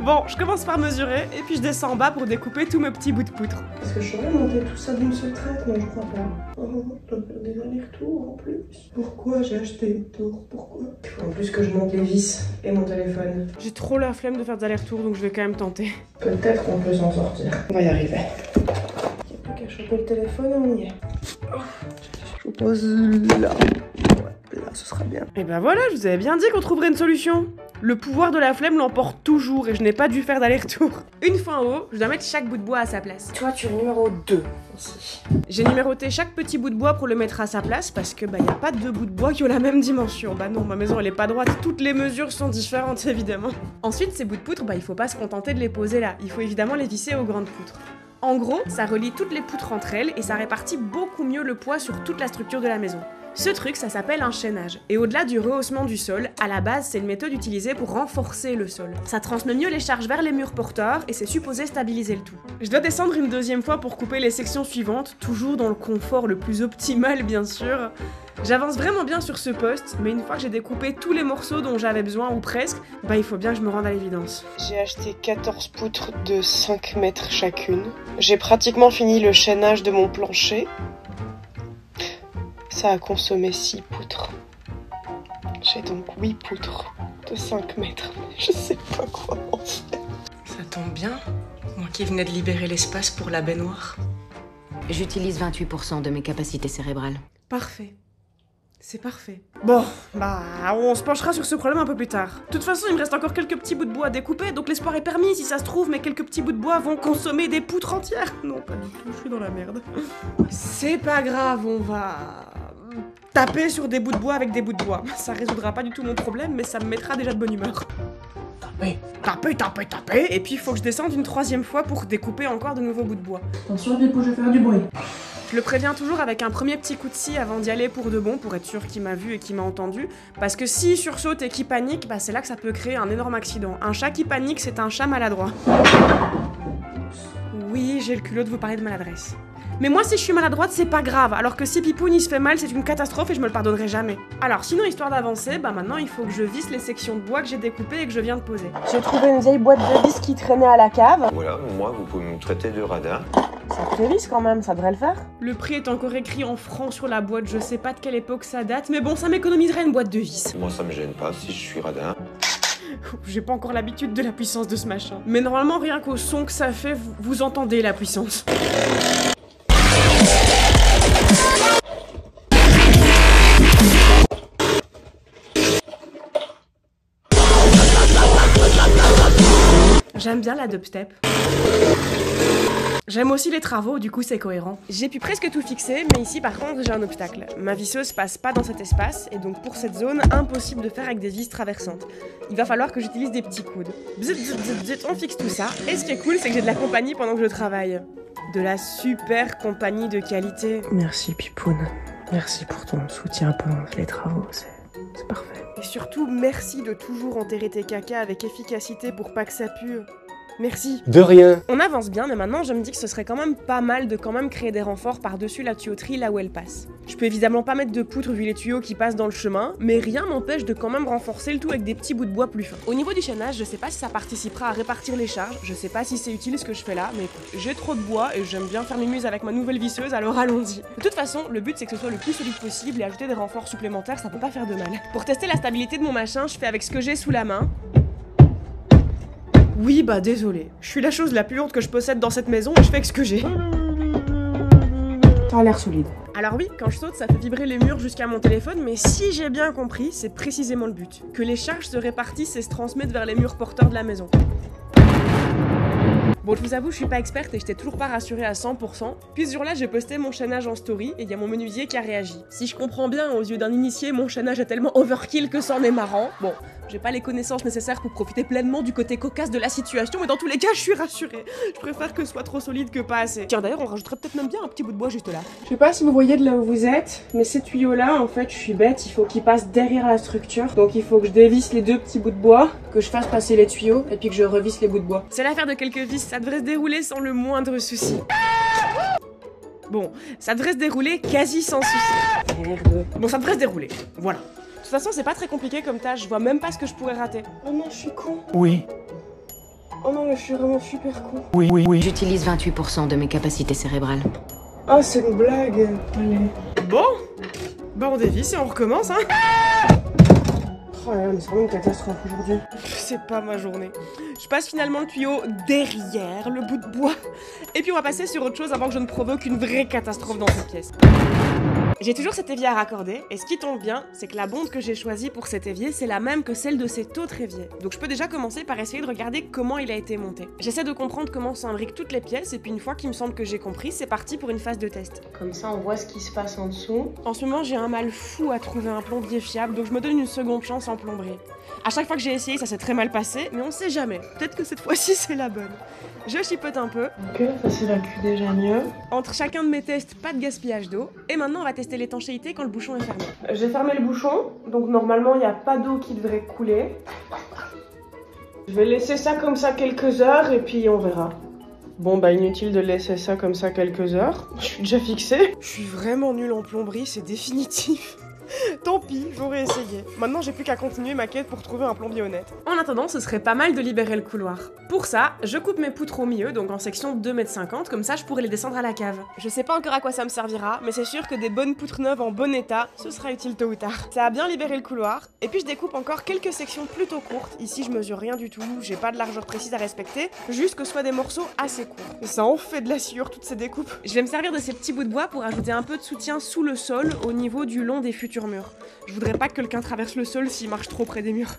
Bon, je commence par mesurer et puis je descends en bas pour découper tous mes petits bouts de poutre. Est-ce que je saurais monter tout ça d'une seule traite? Non, je crois pas. Oh, je dois faire des allers-retours en plus. Pourquoi j'ai acheté une tour? Pourquoi? Il faut en plus que je monte les vis et mon téléphone. J'ai trop la flemme de faire des allers-retours donc je vais quand même tenter. Peut-être qu'on peut s'en sortir. On va y arriver. Il n'y a plus qu'à choper le téléphone et on y est. Je pose là. Ouais, là, ce sera bien. Et ben voilà, je vous avais bien dit qu'on trouverait une solution. Le pouvoir de la flemme l'emporte toujours et je n'ai pas dû faire d'aller-retour. Une fois en haut, je dois mettre chaque bout de bois à sa place. Toi, tu es numéro 2 aussi. J'ai numéroté chaque petit bout de bois pour le mettre à sa place parce que y a pas deux bouts de bois qui ont la même dimension. Bah non, ma maison elle est pas droite, toutes les mesures sont différentes évidemment. Ensuite, ces bouts de poutre, il faut pas se contenter de les poser là, il faut évidemment les visser aux grandes poutres. En gros, ça relie toutes les poutres entre elles et ça répartit beaucoup mieux le poids sur toute la structure de la maison. Ce truc, ça s'appelle un chaînage. Et au-delà du rehaussement du sol, à la base, c'est une méthode utilisée pour renforcer le sol. Ça transmet mieux les charges vers les murs porteurs et c'est supposé stabiliser le tout. Je dois descendre une deuxième fois pour couper les sections suivantes, toujours dans le confort le plus optimal bien sûr. J'avance vraiment bien sur ce poste, mais une fois que j'ai découpé tous les morceaux dont j'avais besoin ou presque, il faut bien que je me rende à l'évidence. J'ai acheté 14 poutres de 5 mètres chacune. J'ai pratiquement fini le chaînage de mon plancher. Ça a consommé 6 poutres. J'ai donc 8 poutres de 5 mètres. Je sais pas quoi en faire. Ça tombe bien, moi qui venais de libérer l'espace pour la baignoire. J'utilise 28% de mes capacités cérébrales. Parfait. C'est parfait. Bon, on se penchera sur ce problème un peu plus tard. De toute façon, il me reste encore quelques petits bouts de bois à découper, donc l'espoir est permis si ça se trouve, mais quelques petits bouts de bois vont consommer des poutres entières. Non, pas du tout, je suis dans la merde. C'est pas grave, on va taper sur des bouts de bois avec des bouts de bois. Ça résoudra pas du tout mon problème, mais ça me mettra déjà de bonne humeur. Taper, et puis il faut que je descende une troisième fois pour découper encore de nouveaux bouts de bois. Attention, Pipo, je vais faire du bruit. Je le préviens toujours avec un premier petit coup de scie avant d'y aller pour de bon, pour être sûr qu'il m'a vu et qu'il m'a entendu. Parce que s'il sursaute et qu'il panique, c'est là que ça peut créer un énorme accident. Un chat qui panique, c'est un chat maladroit. Oui, j'ai le culot de vous parler de maladresse. Mais moi, si je suis maladroite, c'est pas grave. Alors que si Pipoun il se fait mal, c'est une catastrophe et je me le pardonnerai jamais. Alors, sinon, histoire d'avancer, maintenant, il faut que je visse les sections de bois que j'ai découpées et que je viens de poser. J'ai trouvé une vieille boîte de vis qui traînait à la cave. Voilà, moi, vous pouvez me traiter de radin. Ça te vis quand même, ça devrait le faire. Le prix est encore écrit en francs sur la boîte, je sais pas de quelle époque ça date, mais bon, ça m'économiserait une boîte de vis. Moi, ça me gêne pas si je suis radin. J'ai pas encore l'habitude de la puissance de ce machin. Mais normalement, rien qu'au son que ça fait, vous entendez la puissance. J'aime bien la dubstep. J'aime aussi les travaux, du coup c'est cohérent. J'ai pu presque tout fixer, mais ici par contre j'ai un obstacle. Ma visseuse passe pas dans cet espace, et donc pour cette zone, impossible de faire avec des vis traversantes. Il va falloir que j'utilise des petits coudes. Bzit, bzit, bzit, on fixe tout ça. Et ce qui est cool, c'est que j'ai de la compagnie pendant que je travaille. De la super compagnie de qualité. Merci Pipoun. Merci pour ton soutien pendant les travaux, c'est parfait. Et surtout, merci de toujours enterrer tes cacas avec efficacité pour pas que ça pue. Merci. De rien. On avance bien, mais maintenant je me dis que ce serait quand même pas mal de créer des renforts par-dessus la tuyauterie là où elle passe. Je peux évidemment pas mettre de poutre vu les tuyaux qui passent dans le chemin, mais rien m'empêche de quand même renforcer le tout avec des petits bouts de bois plus fins. Au niveau du chaînage, je sais pas si ça participera à répartir les charges, je sais pas si c'est utile ce que je fais là, mais écoute, j'ai trop de bois et j'aime bien faire mes muses avec ma nouvelle visseuse, alors allons-y. De toute façon, le but c'est que ce soit le plus solide possible et ajouter des renforts supplémentaires, ça peut pas faire de mal. Pour tester la stabilité de mon machin, je fais avec ce que j'ai sous la main. Oui, désolé. Je suis la chose la plus lourde que je possède dans cette maison et je fais avec ce que j'ai. Ça a l'air solide. Alors oui, quand je saute, ça fait vibrer les murs jusqu'à mon téléphone, mais si j'ai bien compris, c'est précisément le but. Que les charges se répartissent et se transmettent vers les murs porteurs de la maison. Bon, je vous avoue, je suis pas experte et j'étais toujours pas rassurée à 100%. Puis ce jour-là, j'ai posté mon chaînage en story et il y a mon menuisier qui a réagi. Si je comprends bien, aux yeux d'un initié, mon chaînage est tellement overkill que c'en est marrant. Bon, j'ai pas les connaissances nécessaires pour profiter pleinement du côté cocasse de la situation, mais dans tous les cas, je suis rassurée. Je préfère que ce soit trop solide que pas assez. Tiens, d'ailleurs, on rajouterait peut-être même bien un petit bout de bois juste là. Je sais pas si vous voyez de là où vous êtes, mais ces tuyaux-là, en fait, je suis bête, il faut qu'ils passent derrière la structure. Donc il faut que je dévisse les deux petits bouts de bois, que je fasse passer les tuyaux, et puis que je revisse les bouts de bois. C'est l'affaire de quelques vis, ça devrait se dérouler sans le moindre souci. Bon, ça devrait se dérouler quasi sans souci. Merde. Bon, ça devrait se dérouler, voilà. De toute façon, c'est pas très compliqué comme tâche, je vois même pas ce que je pourrais rater. Oh non, je suis con. Oui. Oh non, mais je suis vraiment super con. Oui. J'utilise 28% de mes capacités cérébrales. Oh, c'est une blague. Allez. Bon, on dévisse et on recommence, hein. Oh là là, mais c'est vraiment une catastrophe aujourd'hui. C'est pas ma journée. Je passe finalement le tuyau derrière le bout de bois. Et puis on va passer sur autre chose avant que je ne provoque une vraie catastrophe dans cette pièce. J'ai toujours cet évier à raccorder, et ce qui tombe bien, c'est que la bonde que j'ai choisie pour cet évier, c'est la même que celle de cet autre évier. Donc je peux déjà commencer par essayer de regarder comment il a été monté. J'essaie de comprendre comment s'imbriquent toutes les pièces, et puis une fois qu'il me semble que j'ai compris, c'est parti pour une phase de test. Comme ça, on voit ce qui se passe en dessous. En ce moment, j'ai un mal fou à trouver un plombier fiable, donc je me donne une seconde chance en plomberie. À chaque fois que j'ai essayé, ça s'est très mal passé, mais on sait jamais. Peut-être que cette fois-ci, c'est la bonne. Je chipote un peu. Ok, ça c'est la cuit déjà mieux. Entre chacun de mes tests, pas de gaspillage d'eau. Et maintenant, on va tester l'étanchéité quand le bouchon est fermé. J'ai fermé le bouchon, donc normalement, il n'y a pas d'eau qui devrait couler. Je vais laisser ça comme ça quelques heures et puis on verra. Bon bah inutile de laisser ça comme ça quelques heures. Je suis déjà fixée. Je suis vraiment nulle en plomberie, c'est définitif. Tant pis, j'aurais essayé. Maintenant, j'ai plus qu'à continuer ma quête pour trouver un plombier honnête. En attendant, ce serait pas mal de libérer le couloir. Pour ça, je coupe mes poutres au milieu, donc en section 2,50 m, comme ça je pourrais les descendre à la cave. Je sais pas encore à quoi ça me servira, mais c'est sûr que des bonnes poutres neuves en bon état, ce sera utile tôt ou tard. Ça a bien libéré le couloir, et puis je découpe encore quelques sections plutôt courtes. Ici, je mesure rien du tout, j'ai pas de largeur précise à respecter, juste que ce soit des morceaux assez courts. Et ça en fait de la sueur, toutes ces découpes. Je vais me servir de ces petits bouts de bois pour ajouter un peu de soutien sous le sol, au niveau du long des futurs murs. Je voudrais pas que quelqu'un traverse le sol s'il marche trop près des murs.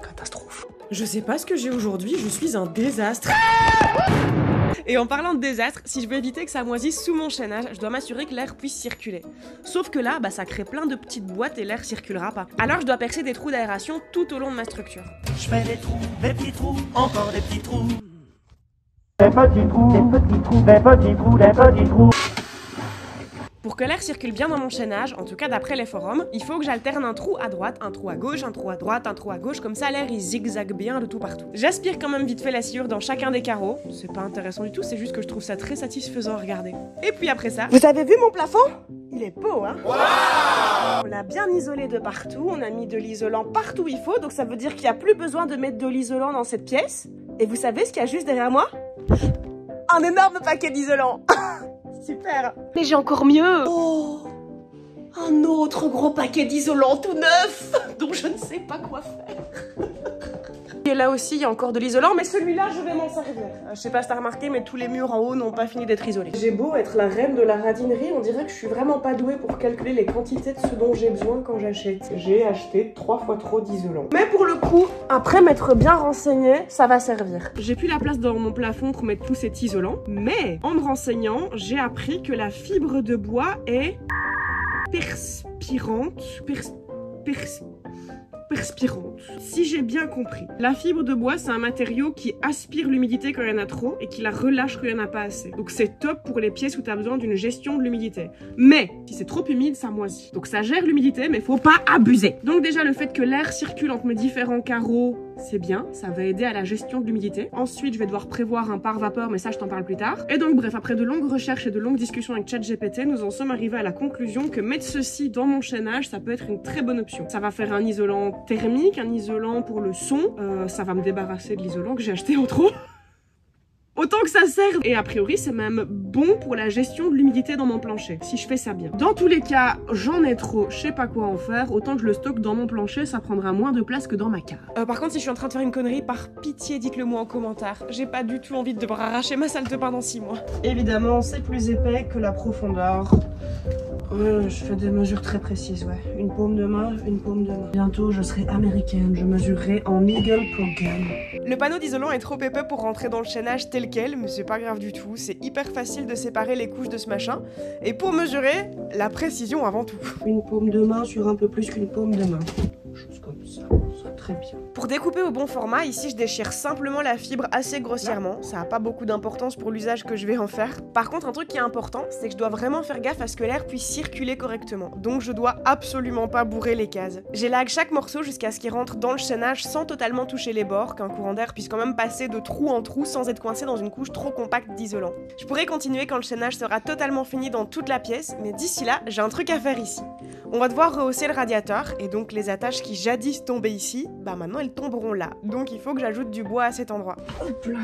Catastrophe. Je sais pas ce que j'ai aujourd'hui, je suis un désastre. Et en parlant de désastre, si je veux éviter que ça moisisse sous mon chaînage, je dois m'assurer que l'air puisse circuler. Sauf que là, ça crée plein de petites boîtes et l'air circulera pas. Alors je dois percer des trous d'aération tout au long de ma structure. Je fais des trous, des petits trous, encore des petits trous. Des petits trous, des petits trous, des petits trous, des petits trous. Pour que l'air circule bien dans mon chaînage, en tout cas d'après les forums, il faut que j'alterne un trou à droite, un trou à gauche, un trou à droite, un trou à gauche, comme ça l'air il zigzague bien de tout partout. J'aspire quand même vite fait la sciure dans chacun des carreaux, c'est pas intéressant du tout, c'est juste que je trouve ça très satisfaisant à regarder. Et puis après ça... Vous avez vu mon plafond? Il est beau, hein? Wow! On l'a bien isolé de partout, on a mis de l'isolant partout où il faut, donc ça veut dire qu'il n'y a plus besoin de mettre de l'isolant dans cette pièce. Et vous savez ce qu'il y a juste derrière moi? Un énorme paquet d'isolant. Super. Mais j'ai encore mieux. Oh, un autre gros paquet d'isolant tout neuf, dont je ne sais pas quoi faire. Et là aussi, il y a encore de l'isolant, mais celui-là, je vais m'en servir. Je sais pas si t'as remarqué, mais tous les murs en haut n'ont pas fini d'être isolés. J'ai beau être la reine de la radinerie, on dirait que je suis vraiment pas douée pour calculer les quantités de ce dont j'ai besoin quand j'achète. J'ai acheté 3 fois trop d'isolant. Mais pour le coup, après m'être bien renseignée, ça va servir. J'ai plus la place dans mon plafond pour mettre tout cet isolant, mais en me renseignant, j'ai appris que la fibre de bois est perspirante. Perspirante. Si j'ai bien compris, la fibre de bois c'est un matériau qui aspire l'humidité quand il y en a trop et qui la relâche quand il n'y en a pas assez. Donc c'est top pour les pièces où tu as besoin d'une gestion de l'humidité. Mais si c'est trop humide, ça moisit. Donc ça gère l'humidité mais faut pas abuser. Donc déjà le fait que l'air circule entre mes différents carreaux, c'est bien, ça va aider à la gestion de l'humidité. Ensuite je vais devoir prévoir un pare-vapeur mais ça je t'en parle plus tard. Et donc bref, après de longues recherches et de longues discussions avec ChatGPT, nous en sommes arrivés à la conclusion que mettre ceci dans mon chaînage, ça peut être une très bonne option. Ça va faire un isolant thermique, un isolant pour le son, ça va me débarrasser de l'isolant que j'ai acheté en trop. Autant que ça serve. Et a priori, c'est même bon pour la gestion de l'humidité dans mon plancher, si je fais ça bien. Dans tous les cas, j'en ai trop, je sais pas quoi en faire. Autant que je le stocke dans mon plancher, ça prendra moins de place que dans ma cave. Par contre, si je suis en train de faire une connerie, par pitié, dites-le moi en commentaire. J'ai pas du tout envie de devoir arracher ma salle de bain dans 6 mois. Évidemment, c'est plus épais que la profondeur. Je fais des mesures très précises, ouais. Une paume de main, une paume de main. Bientôt, je serai américaine, je mesurerai en eagle pour gun. Le panneau d'isolant est trop épais pour rentrer dans le chaînage tel quel, mais c'est pas grave du tout. C'est hyper facile de séparer les couches de ce machin. Et pour mesurer, la précision avant tout. Une paume de main sur un peu plus qu'une paume de main. Chose comme ça, ça très bien. Pour découper au bon format, ici je déchire simplement la fibre assez grossièrement. Ça n'a pas beaucoup d'importance pour l'usage que je vais en faire. Par contre, un truc qui est important, c'est que je dois vraiment faire gaffe à ce que l'air puisse circuler correctement. Donc je dois absolument pas bourrer les cases. J'élague chaque morceau jusqu'à ce qu'il rentre dans le chaînage sans totalement toucher les bords, qu'un courant d'air puisse quand même passer de trou en trou sans être coincé dans une couche trop compacte d'isolant. Je pourrais continuer quand le chaînage sera totalement fini dans toute la pièce, mais d'ici là, j'ai un truc à faire ici. On va devoir rehausser le radiateur, et donc les attaches qui jadis tombaient ici, bah maintenant elles tomberont là. Donc il faut que j'ajoute du bois à cet endroit. Hop là.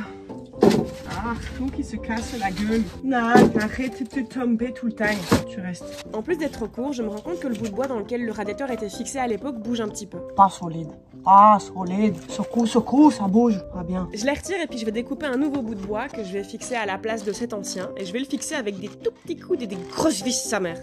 Tout qui se casse la gueule. Non, arrête de tomber tout le temps. Tu restes. En plus d'être trop court, je me rends compte que le bout de bois dans lequel le radiateur était fixé à l'époque bouge un petit peu. Pas solide. Pas solide. Secoue, ça bouge. Pas bien. Je les retire et puis je vais découper un nouveau bout de bois que je vais fixer à la place de cet ancien. Et je vais le fixer avec des tout petits coudes et des grosses vis sa mère.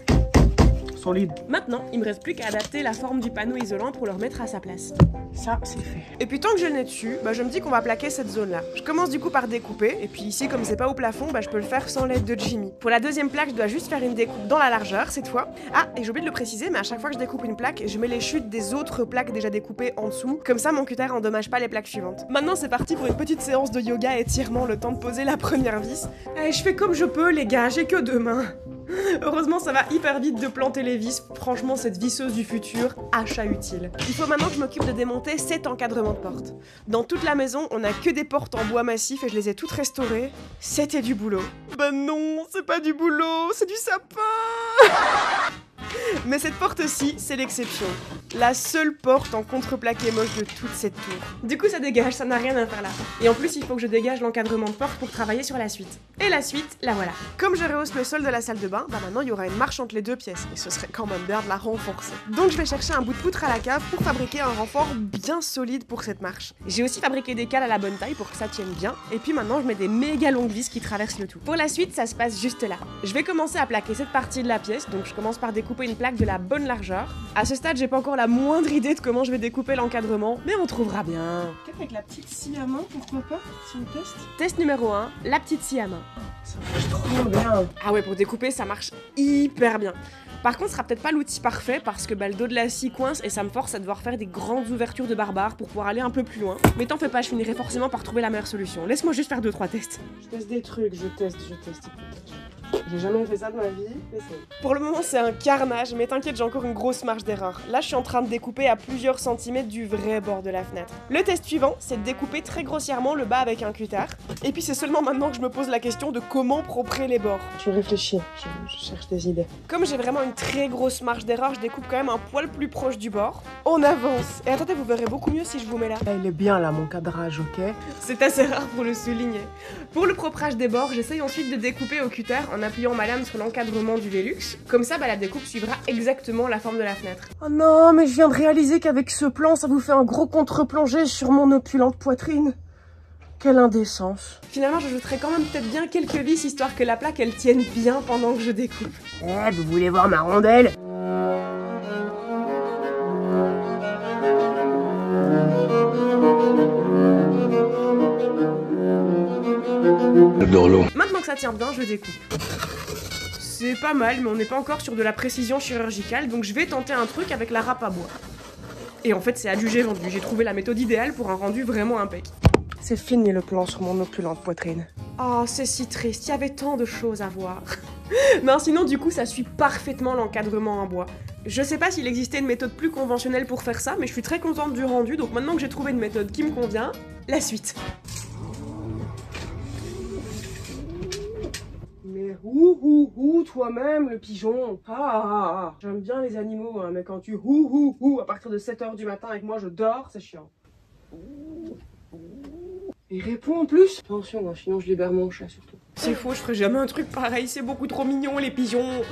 Solide. Maintenant, il me reste plus qu'à adapter la forme du panneau isolant pour le remettre à sa place. Ça, c'est fait. Et puis tant que je l'ai dessus, je me dis qu'on va plaquer cette zone-là. Je commence du coup par découper, et puis ici, comme c'est pas au plafond, je peux le faire sans l'aide de Jimmy. Pour la deuxième plaque, je dois juste faire une découpe dans la largeur, cette fois. Ah, et j'ai oublié de le préciser, mais à chaque fois que je découpe une plaque, je mets les chutes des autres plaques déjà découpées en dessous. Comme ça, mon cutter endommage pas les plaques suivantes. Maintenant, c'est parti pour une petite séance de yoga et étirement, le temps de poser la première vis. Et je fais comme je peux, les gars, j'ai que 2 mains. Heureusement, ça va hyper vite de planter les vis. Franchement, cette visseuse du futur, achat utile. Il faut maintenant que je m'occupe de démonter cet encadrement de porte. Dans toute la maison, on a que des portes en bois massif et je les ai toutes restaurées. C'était du boulot. Bah non, c'est pas du boulot, c'est du sapin. Mais cette porte-ci, c'est l'exception. La seule porte en contreplaqué moche de toute cette tour. Du coup, ça dégage, ça n'a rien à faire là. Et en plus, il faut que je dégage l'encadrement de porte pour travailler sur la suite. Et la suite, la voilà. Comme je rehausse le sol de la salle de bain, maintenant, il y aura une marche entre les 2 pièces. Et ce serait quand même bien de la renforcer. Donc, je vais chercher un bout de poutre à la cave pour fabriquer un renfort bien solide pour cette marche. J'ai aussi fabriqué des cales à la bonne taille pour que ça tienne bien. Et puis maintenant, je mets des méga longues vis qui traversent le tout. Pour la suite, ça se passe juste là. Je vais commencer à plaquer cette partie de la pièce. Donc, je commence par découper une plaque de la bonne largeur. À ce stade, j'ai pas encore la moindre idée de comment je vais découper l'encadrement, mais on trouvera bien. Peut-être avec la petite scie à main, pourquoi pas, si on teste. Test numéro 1, la petite scie à main. Ça marche trop bien. Ah ouais, pour découper, ça marche hyper bien. Par contre, ce sera peut-être pas l'outil parfait parce que le dos de la scie coince et ça me force à devoir faire des grandes ouvertures de barbare pour pouvoir aller un peu plus loin. Mais t'en fais pas, je finirai forcément par trouver la meilleure solution. Laisse-moi juste faire 2-3 tests. Je teste des trucs, je teste. J'ai jamais fait ça de ma vie, essaye. Pour le moment, c'est un carnage, mais t'inquiète, j'ai encore une grosse marge d'erreur. Là, je suis en train de découper à plusieurs centimètres du vrai bord de la fenêtre. Le test suivant, c'est de découper très grossièrement le bas avec un cutter. Et puis c'est seulement maintenant que je me pose la question de comment proprer les bords. Je réfléchis, je cherche des idées. Comme j'ai vraiment une très grosse marge d'erreur, je découpe quand même un poil plus proche du bord. On avance. Et attendez, vous verrez beaucoup mieux si je vous mets là. Il est bien là, mon cadrage, ok? C'est assez rare pour le souligner. Pour le proprage des bords, j'essaye ensuite de découper au cutter en appuyant ma lame sur l'encadrement du Velux. Comme ça, la découpe suivra exactement la forme de la fenêtre. Oh non, mais je viens de réaliser qu'avec ce plan, ça vous fait un gros contre-plongé sur mon opulente poitrine. Quelle indécence. Finalement, j'ajouterai quand même peut-être bien quelques vis, histoire que la plaque, elle tienne bien pendant que je découpe. Eh, vous voulez voir ma rondelle? Maintenant que ça tient bien, je découpe. C'est pas mal, mais on n'est pas encore sur de la précision chirurgicale, donc je vais tenter un truc avec la râpe à bois. Et en fait, c'est adjugé vendu. J'ai trouvé la méthode idéale pour un rendu vraiment impec. C'est fini le plan sur mon opulente poitrine. Oh, c'est si triste, il y avait tant de choses à voir. Non, sinon, du coup, ça suit parfaitement l'encadrement en bois. Je sais pas s'il existait une méthode plus conventionnelle pour faire ça, mais je suis très contente du rendu, donc maintenant que j'ai trouvé une méthode qui me convient, la suite. Mais toi-même, le pigeon. J'aime bien les animaux, hein, mais quand tu à partir de 7h du matin et que moi je dors, c'est chiant. Il répond en plus. Attention, hein, sinon je libère mon chat surtout. C'est faux, je ferai jamais un truc pareil, c'est beaucoup trop mignon les pigeons.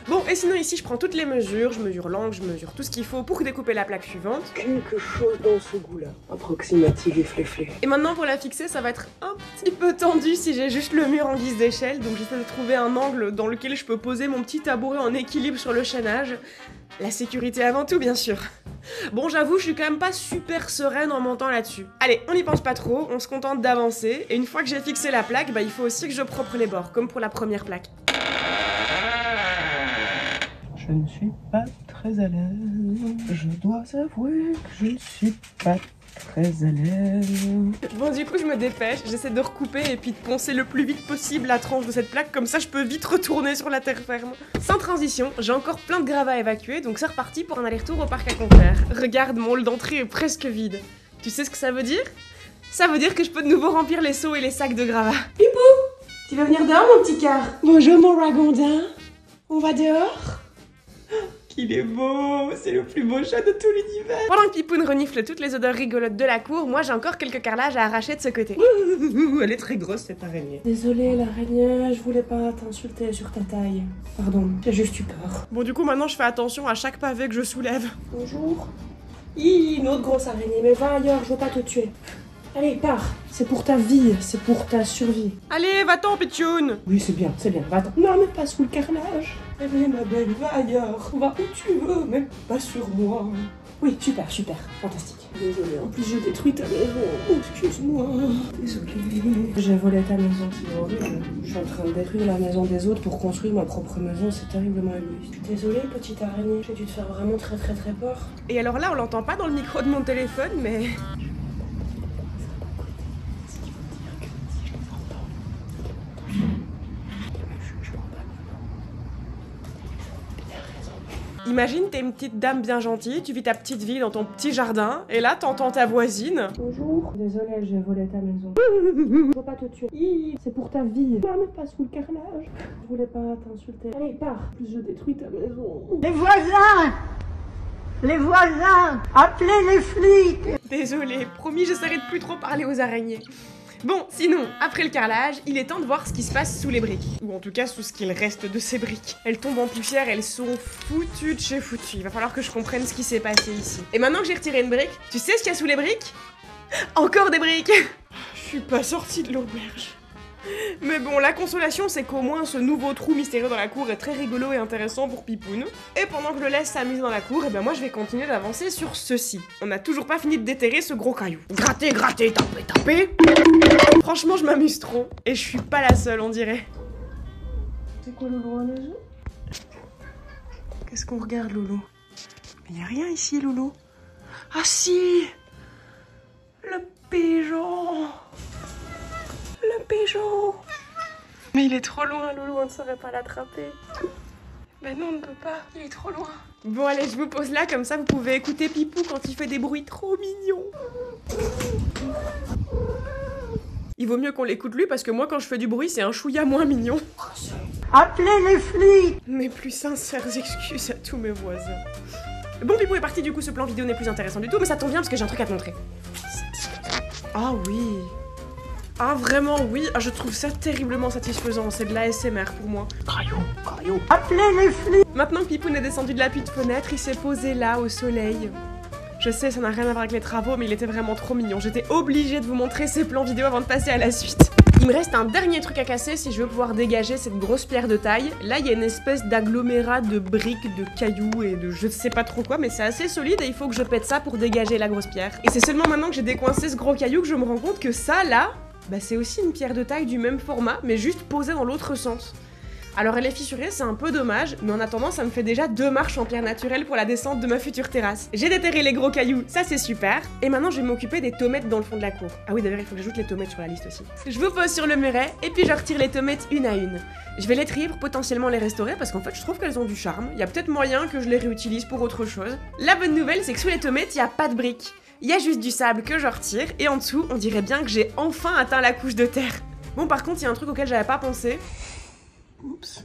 Bon, et sinon ici je prends toutes les mesures, je mesure l'angle, je mesure tout ce qu'il faut pour découper la plaque suivante. Quelque chose dans ce goût-là, approximatif et fléflé. Et maintenant pour la fixer, ça va être un petit peu tendu si j'ai juste le mur en guise d'échelle, donc j'essaie de trouver un angle dans lequel je peux poser mon petit tabouret en équilibre sur le chaînage. La sécurité avant tout, bien sûr. Bon, j'avoue, je suis quand même pas super sereine en montant là-dessus. Allez, on n'y pense pas trop, on se contente d'avancer, et une fois que j'ai fixé la plaque, il faut aussi que je propre les bords, comme pour la première plaque. Je ne suis pas très à l'aise, je dois avouer que je ne suis pas très à l'aise. Bon, du coup, je me dépêche, j'essaie de recouper et puis de poncer le plus vite possible la tranche de cette plaque, comme ça je peux vite retourner sur la terre ferme. Sans transition, j'ai encore plein de gravats à évacuer, donc c'est reparti pour un aller-retour au parc à conteneurs. Regarde, mon hall d'entrée est presque vide. Tu sais ce que ça veut dire? Ça veut dire que je peux de nouveau remplir les seaux et les sacs de gravats. Pipou, tu vas venir dehors, mon petit car? Bonjour, mon ragondin. On va dehors? qu'il est beau, c'est le plus beau chat de tout l'univers. Pendant que Pipoune renifle toutes les odeurs rigolotes de la cour, moi j'ai encore quelques carrelages à arracher de ce côté. Elle est très grosse cette araignée. Désolée l'araignée, je voulais pas t'insulter sur ta taille. Pardon, j'ai juste eu peur. Bon du coup maintenant je fais attention à chaque pavé que je soulève. Bonjour. Une autre grosse araignée, mais va ailleurs, je veux pas te tuer. Allez, pars. C'est pour ta vie, c'est pour ta survie. Allez, va-t'en, Pichoun. Oui, c'est bien, va-t'en. Non, mais pas sous le carrelage. Allez, ma belle, va ailleurs. Va où tu veux, mais pas sur moi. Oui, super, fantastique. Désolée, en plus je détruis ta maison. Excuse-moi. Désolée. J'ai volé ta maison, c'est horrible. Je suis en train de détruire la maison des autres pour construire ma propre maison, c'est terriblement égoïste. Je suis désolée, petite araignée. J'ai dû te faire vraiment très peur. Et alors là, on l'entend pas dans le micro de mon téléphone, mais... Imagine, t'es une petite dame bien gentille, tu vis ta petite vie dans ton petit jardin, et là t'entends ta voisine. Bonjour, désolée, j'ai volé ta maison. Je veux pas te tuer. C'est pour ta vie. Non, mais pas sous le carrelage. Je voulais pas t'insulter. Allez, pars. Plus je détruis ta maison. Les voisins, appelez les flics. Désolée, promis, j'essaierai de plus trop parler aux araignées. Bon, sinon, après le carrelage, il est temps de voir ce qui se passe sous les briques. Ou en tout cas, sous ce qu'il reste de ces briques. Elles tombent en poussière, elles sont foutues de chez foutues. Il va falloir que je comprenne ce qui s'est passé ici. Et maintenant que j'ai retiré une brique, tu sais ce qu'il y a sous les briques? Encore des briques. Je suis pas sortie de l'auberge. Mais bon, la consolation, c'est qu'au moins ce nouveau trou mystérieux dans la cour est très rigolo et intéressant pour Pipoune. Et pendant que je le laisse s'amuser dans la cour, et ben moi je vais continuer d'avancer sur ceci. On n'a toujours pas fini de déterrer ce gros caillou. Gratter, gratter, taper, taper. Franchement, je m'amuse trop. Et je suis pas la seule, on dirait. C'est quoi Loulou à la maison? Qu'est-ce qu'on regarde, Loulou? Mais y a rien ici, Loulou. Ah si! Le pigeon! Le pigeon! Mais il est trop loin, Loulou, on ne saurait pas l'attraper. Ben non, on ne peut pas, il est trop loin. Bon allez, je vous pose là, comme ça vous pouvez écouter Pipou quand il fait des bruits trop mignons. Il vaut mieux qu'on l'écoute lui, parce que moi quand je fais du bruit, c'est un chouïa moins mignon. Appelez les flics. Mes plus sincères excuses à tous mes voisins. Bon, Pipou est parti, du coup ce plan vidéo n'est plus intéressant du tout, mais ça tombe bien parce que j'ai un truc à te montrer. Ah oui. Ah vraiment oui, ah, je trouve ça terriblement satisfaisant, c'est de l'ASMR pour moi. Caillou. Appelez les flics. Maintenant que Pipoune est descendu de la petite fenêtre, il s'est posé là au soleil. Je sais, ça n'a rien à voir avec les travaux, mais il était vraiment trop mignon. J'étais obligée de vous montrer ces plans vidéo avant de passer à la suite. Il me reste un dernier truc à casser si je veux pouvoir dégager cette grosse pierre de taille. Là, il y a une espèce d'agglomérat de briques, de cailloux et de je sais pas trop quoi, mais c'est assez solide et il faut que je pète ça pour dégager la grosse pierre. Et c'est seulement maintenant que j'ai décoincé ce gros caillou que je me rends compte que ça, là, bah c'est aussi une pierre de taille du même format, mais juste posée dans l'autre sens. Alors elle est fissurée, c'est un peu dommage, mais en attendant ça me fait déjà 2 marches en pierre naturelle pour la descente de ma future terrasse. J'ai déterré les gros cailloux, ça c'est super. Et maintenant je vais m'occuper des tomates dans le fond de la cour. Ah oui d'ailleurs il faut que j'ajoute les tomates sur la liste aussi. Je vous pose sur le muret, et puis je retire les tomates une à une. Je vais les trier pour potentiellement les restaurer, parce qu'en fait je trouve qu'elles ont du charme. Il y a peut-être moyen que je les réutilise pour autre chose. La bonne nouvelle c'est que sous les tomates il n'y a pas de briques. Il y a juste du sable que je retire, et en dessous on dirait bien que j'ai enfin atteint la couche de terre. Bon par contre il y a un truc auquel j'avais pas pensé. Oups.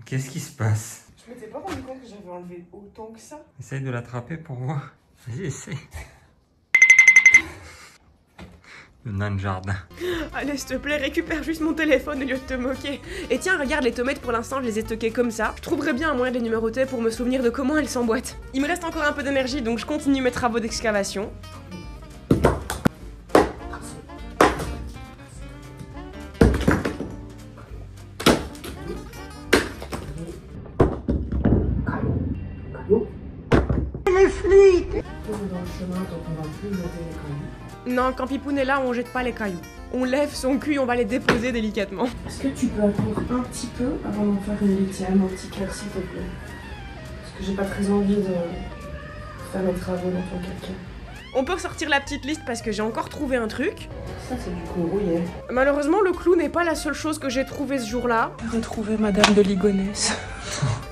Qu'est-ce qui se passe? Je m'étais pas rendu compte que j'avais enlevé autant que ça. Essaye de l'attraper pour voir. Vas-y, essaye. Le nain de jardin. Allez, s'il te plaît, récupère juste mon téléphone au lieu de te moquer. Et tiens, regarde les tomates, pour l'instant, je les ai stockées comme ça. Je trouverais bien un moyen de les numéroter pour me souvenir de comment elles s'emboîtent. Il me reste encore un peu d'énergie, donc je continue mes travaux d'excavation. Les flics. Dans le chemin, donc on va plus jeter les cailloux. Non, quand Pipoune est là, on jette pas les cailloux. On lève son cul, on va les déposer délicatement. Est-ce que tu peux attendre un petit peu avant d'en faire une litière, mon petit cœur, s'il te plaît? Parce que j'ai pas très envie de faire mes travaux dans ton caca. On peut ressortir la petite liste parce que j'ai encore trouvé un truc. Ça, c'est du clou rouillé. Malheureusement, le clou n'est pas la seule chose que j'ai trouvé ce jour-là. J'ai trouvé Madame de Ligonnès.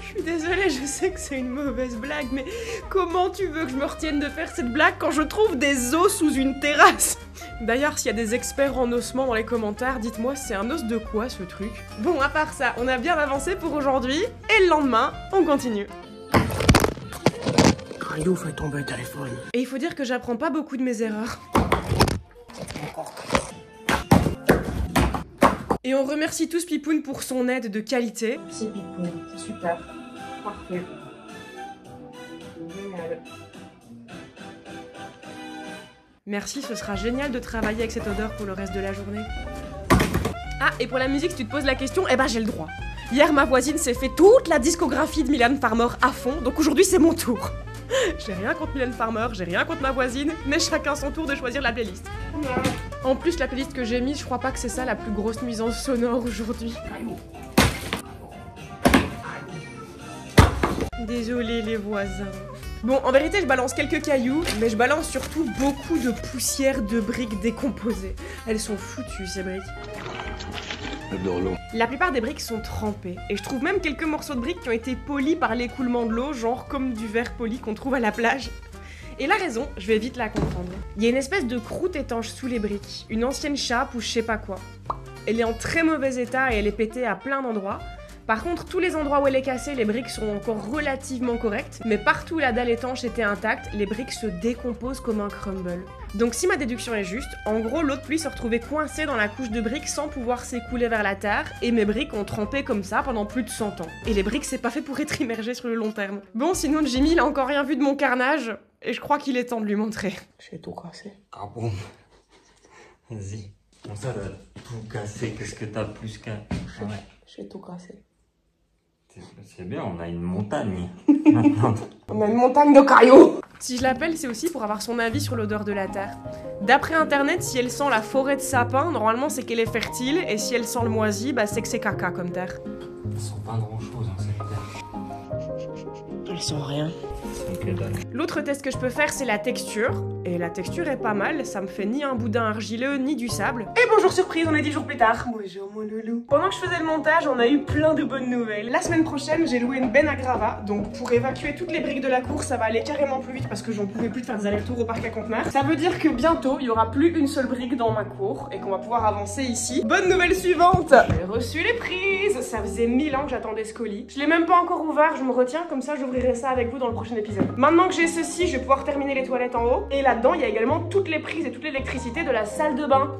Je suis Désolée, je sais que c'est une mauvaise blague, mais comment tu veux que je me retienne de faire cette blague quand je trouve des os sous une terrasse? D'ailleurs, s'il y a des experts en ossements dans les commentaires, dites-moi c'est un os de quoi ce truc? Bon, à part ça, on a bien avancé pour aujourd'hui, et le lendemain, on continue. Caillou fait tomber le téléphone. Et il faut dire que j'apprends pas beaucoup de mes erreurs. Et on remercie tous Pipoun pour son aide de qualité. Merci Pipoun, c'est super. Parfait. Génial. Merci, ce sera génial de travailler avec cette odeur pour le reste de la journée. Ah, et pour la musique, si tu te poses la question, eh ben j'ai le droit. Hier, ma voisine s'est fait toute la discographie de Mylène Farmer à fond, donc aujourd'hui c'est mon tour. J'ai rien contre Mylène Farmer, j'ai rien contre ma voisine, mais chacun son tour de choisir la playlist. En plus, la playlist que j'ai mise, je crois pas que c'est ça la plus grosse nuisance sonore aujourd'hui. Désolé les voisins. Bon, en vérité, je balance quelques cailloux, mais je balance surtout beaucoup de poussière de briques décomposées. Elles sont foutues, ces briques. La plupart des briques sont trempées, et je trouve même quelques morceaux de briques qui ont été polis par l'écoulement de l'eau, genre comme du verre poli qu'on trouve à la plage. Et la raison, je vais vite la comprendre. Il y a une espèce de croûte étanche sous les briques, une ancienne chape ou je sais pas quoi. Elle est en très mauvais état et elle est pétée à plein d'endroits. Par contre, tous les endroits où elle est cassée, les briques sont encore relativement correctes, mais partout où la dalle étanche était intacte, les briques se décomposent comme un crumble. Donc si ma déduction est juste, en gros l'eau de pluie se retrouvait coincée dans la couche de briques sans pouvoir s'écouler vers la terre, et mes briques ont trempé comme ça pendant plus de 100 ans. Et les briques c'est pas fait pour être immergées sur le long terme. Bon, sinon Jimmy il a encore rien vu de mon carnage, et je crois qu'il est temps de lui montrer. J'ai tout cassé. Ah bon? Vas-y. Comment ça va tout casser? Qu'est-ce que t'as plus qu'un... Ouais. J'ai tout cassé. C'est bien, on a une montagne. On a une montagne de cailloux. Si je l'appelle, c'est aussi pour avoir son avis sur l'odeur de la terre. D'après internet, si elle sent la forêt de sapin, normalement c'est qu'elle est fertile, et si elle sent le moisi, bah c'est que c'est caca comme terre. Elle sent pas grand-chose, hein, cette terre. Elle sent rien. L'autre test que je peux faire, c'est la texture. Et la texture est pas mal, ça me fait ni un boudin argileux, ni du sable. Et bonjour surprise, on est 10 jours plus tard. Bonjour mon loulou. Pendant que je faisais le montage, on a eu plein de bonnes nouvelles. La semaine prochaine, j'ai loué une benne à gravats. Donc pour évacuer toutes les briques de la cour, ça va aller carrément plus vite parce que j'en pouvais plus de faire des allers-retours au parc à conteneurs. Ça veut dire que bientôt, il y aura plus une seule brique dans ma cour et qu'on va pouvoir avancer ici. Bonne nouvelle suivante, j'ai reçu les prises. Ça faisait 1000 ans que j'attendais ce colis. Je l'ai même pas encore ouvert, je me retiens, comme ça j'ouvrirai ça avec vous dans le prochain épisode. Maintenant que j'ai ceci, je vais pouvoir terminer les toilettes en haut. Et là-dedans, il y a également toutes les prises et toute l'électricité de la salle de bain.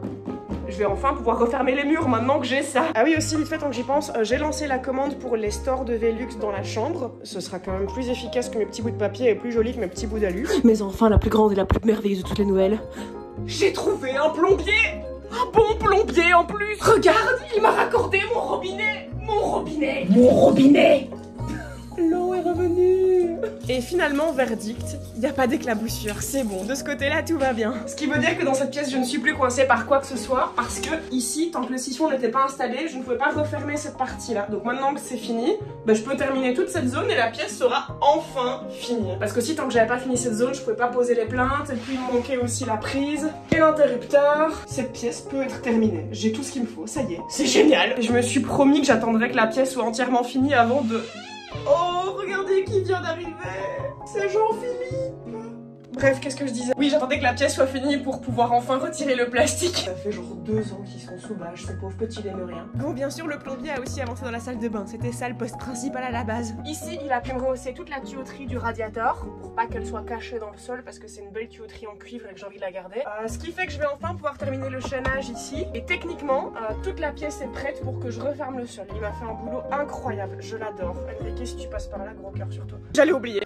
Je vais enfin pouvoir refermer les murs maintenant que j'ai ça. Ah oui, aussi vite fait, tant que j'y pense, j'ai lancé la commande pour les stores de Velux dans la chambre. Ce sera quand même plus efficace que mes petits bouts de papier et plus joli que mes petits bouts d'alu. Mais enfin, la plus grande et la plus merveilleuse de toutes les nouvelles. J'ai trouvé un plombier! Un bon plombier en plus! Regarde, il m'a raccordé mon robinet! Mon robinet! Mon robinet! L'eau est revenue. Et finalement, verdict, il n'y a pas d'éclaboussure, c'est bon, de ce côté-là tout va bien. Ce qui veut dire que dans cette pièce, je ne suis plus coincée par quoi que ce soit, parce que ici, tant que le siphon n'était pas installé, je ne pouvais pas refermer cette partie-là. Donc maintenant que c'est fini, bah, je peux terminer toute cette zone et la pièce sera enfin finie. Parce que si tant que j'avais pas fini cette zone, je pouvais pas poser les plaintes, et puis il me manquait aussi la prise et l'interrupteur. Cette pièce peut être terminée, j'ai tout ce qu'il me faut, ça y est, c'est génial. Et je me suis promis que j'attendrais que la pièce soit entièrement finie avant de... Oh, regardez qui vient d'arriver! C'est Jean-Philippe! Bref, qu'est-ce que je disais? Oui, j'attendais que la pièce soit finie pour pouvoir enfin retirer le plastique. Ça fait genre 2 ans qu'ils sont sous bâche, ces pauvres petits n'aiment rien. Bon, bien sûr, le plombier a aussi avancé dans la salle de bain. C'était ça le poste principal à la base. Ici, il a pu me rehausser toute la tuyauterie du radiateur pour pas qu'elle soit cachée dans le sol parce que c'est une belle tuyauterie en cuivre et que j'ai envie de la garder. Ce qui fait que je vais enfin pouvoir terminer le chaînage ici. Et techniquement, toute la pièce est prête pour que je referme le sol. Il m'a fait un boulot incroyable. Je l'adore. Enrique, si tu passes par là, gros cœur sur toi. J'allais oublier.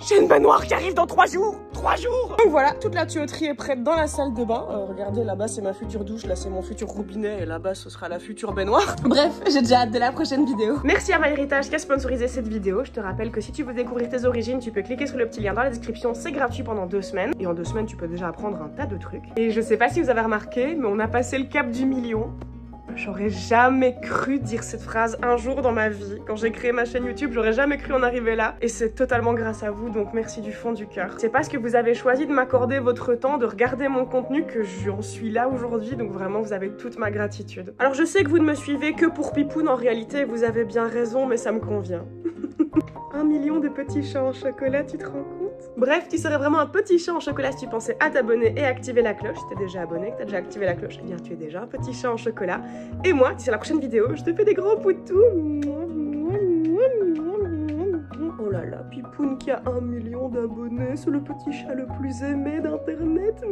J'ai une baignoire qui arrive dans 3 jours! 3 jours! Donc voilà, toute la tuyauterie est prête dans la salle de bain. Regardez, là-bas c'est ma future douche, là c'est mon futur robinet et là-bas ce sera la future baignoire. Bref, j'ai déjà hâte de la prochaine vidéo. Merci à MyHeritage qui a sponsorisé cette vidéo. Je te rappelle que si tu veux découvrir tes origines, tu peux cliquer sur le petit lien dans la description, c'est gratuit pendant 2 semaines. Et en 2 semaines, tu peux déjà apprendre un tas de trucs. Et je sais pas si vous avez remarqué, mais on a passé le cap du million. J'aurais jamais cru dire cette phrase un jour dans ma vie. Quand j'ai créé ma chaîne YouTube, j'aurais jamais cru en arriver là. Et c'est totalement grâce à vous, donc merci du fond du cœur. C'est parce que vous avez choisi de m'accorder votre temps, de regarder mon contenu que j'en suis là aujourd'hui. Donc vraiment, vous avez toute ma gratitude. Alors je sais que vous ne me suivez que pour Pipoun en réalité, vous avez bien raison, mais ça me convient. 1 million de petits chats en chocolat, tu te rends compte? Bref, tu serais vraiment un petit chat en chocolat si tu pensais à t'abonner et activer la cloche. Si t'es déjà abonné, que t'as déjà activé la cloche, eh bien tu es déjà un petit chat en chocolat. Et moi, d'ici la prochaine vidéo, je te fais des gros poutous. Oh là là, Pipoun qui a 1 million d'abonnés, c'est le petit chat le plus aimé d'internet.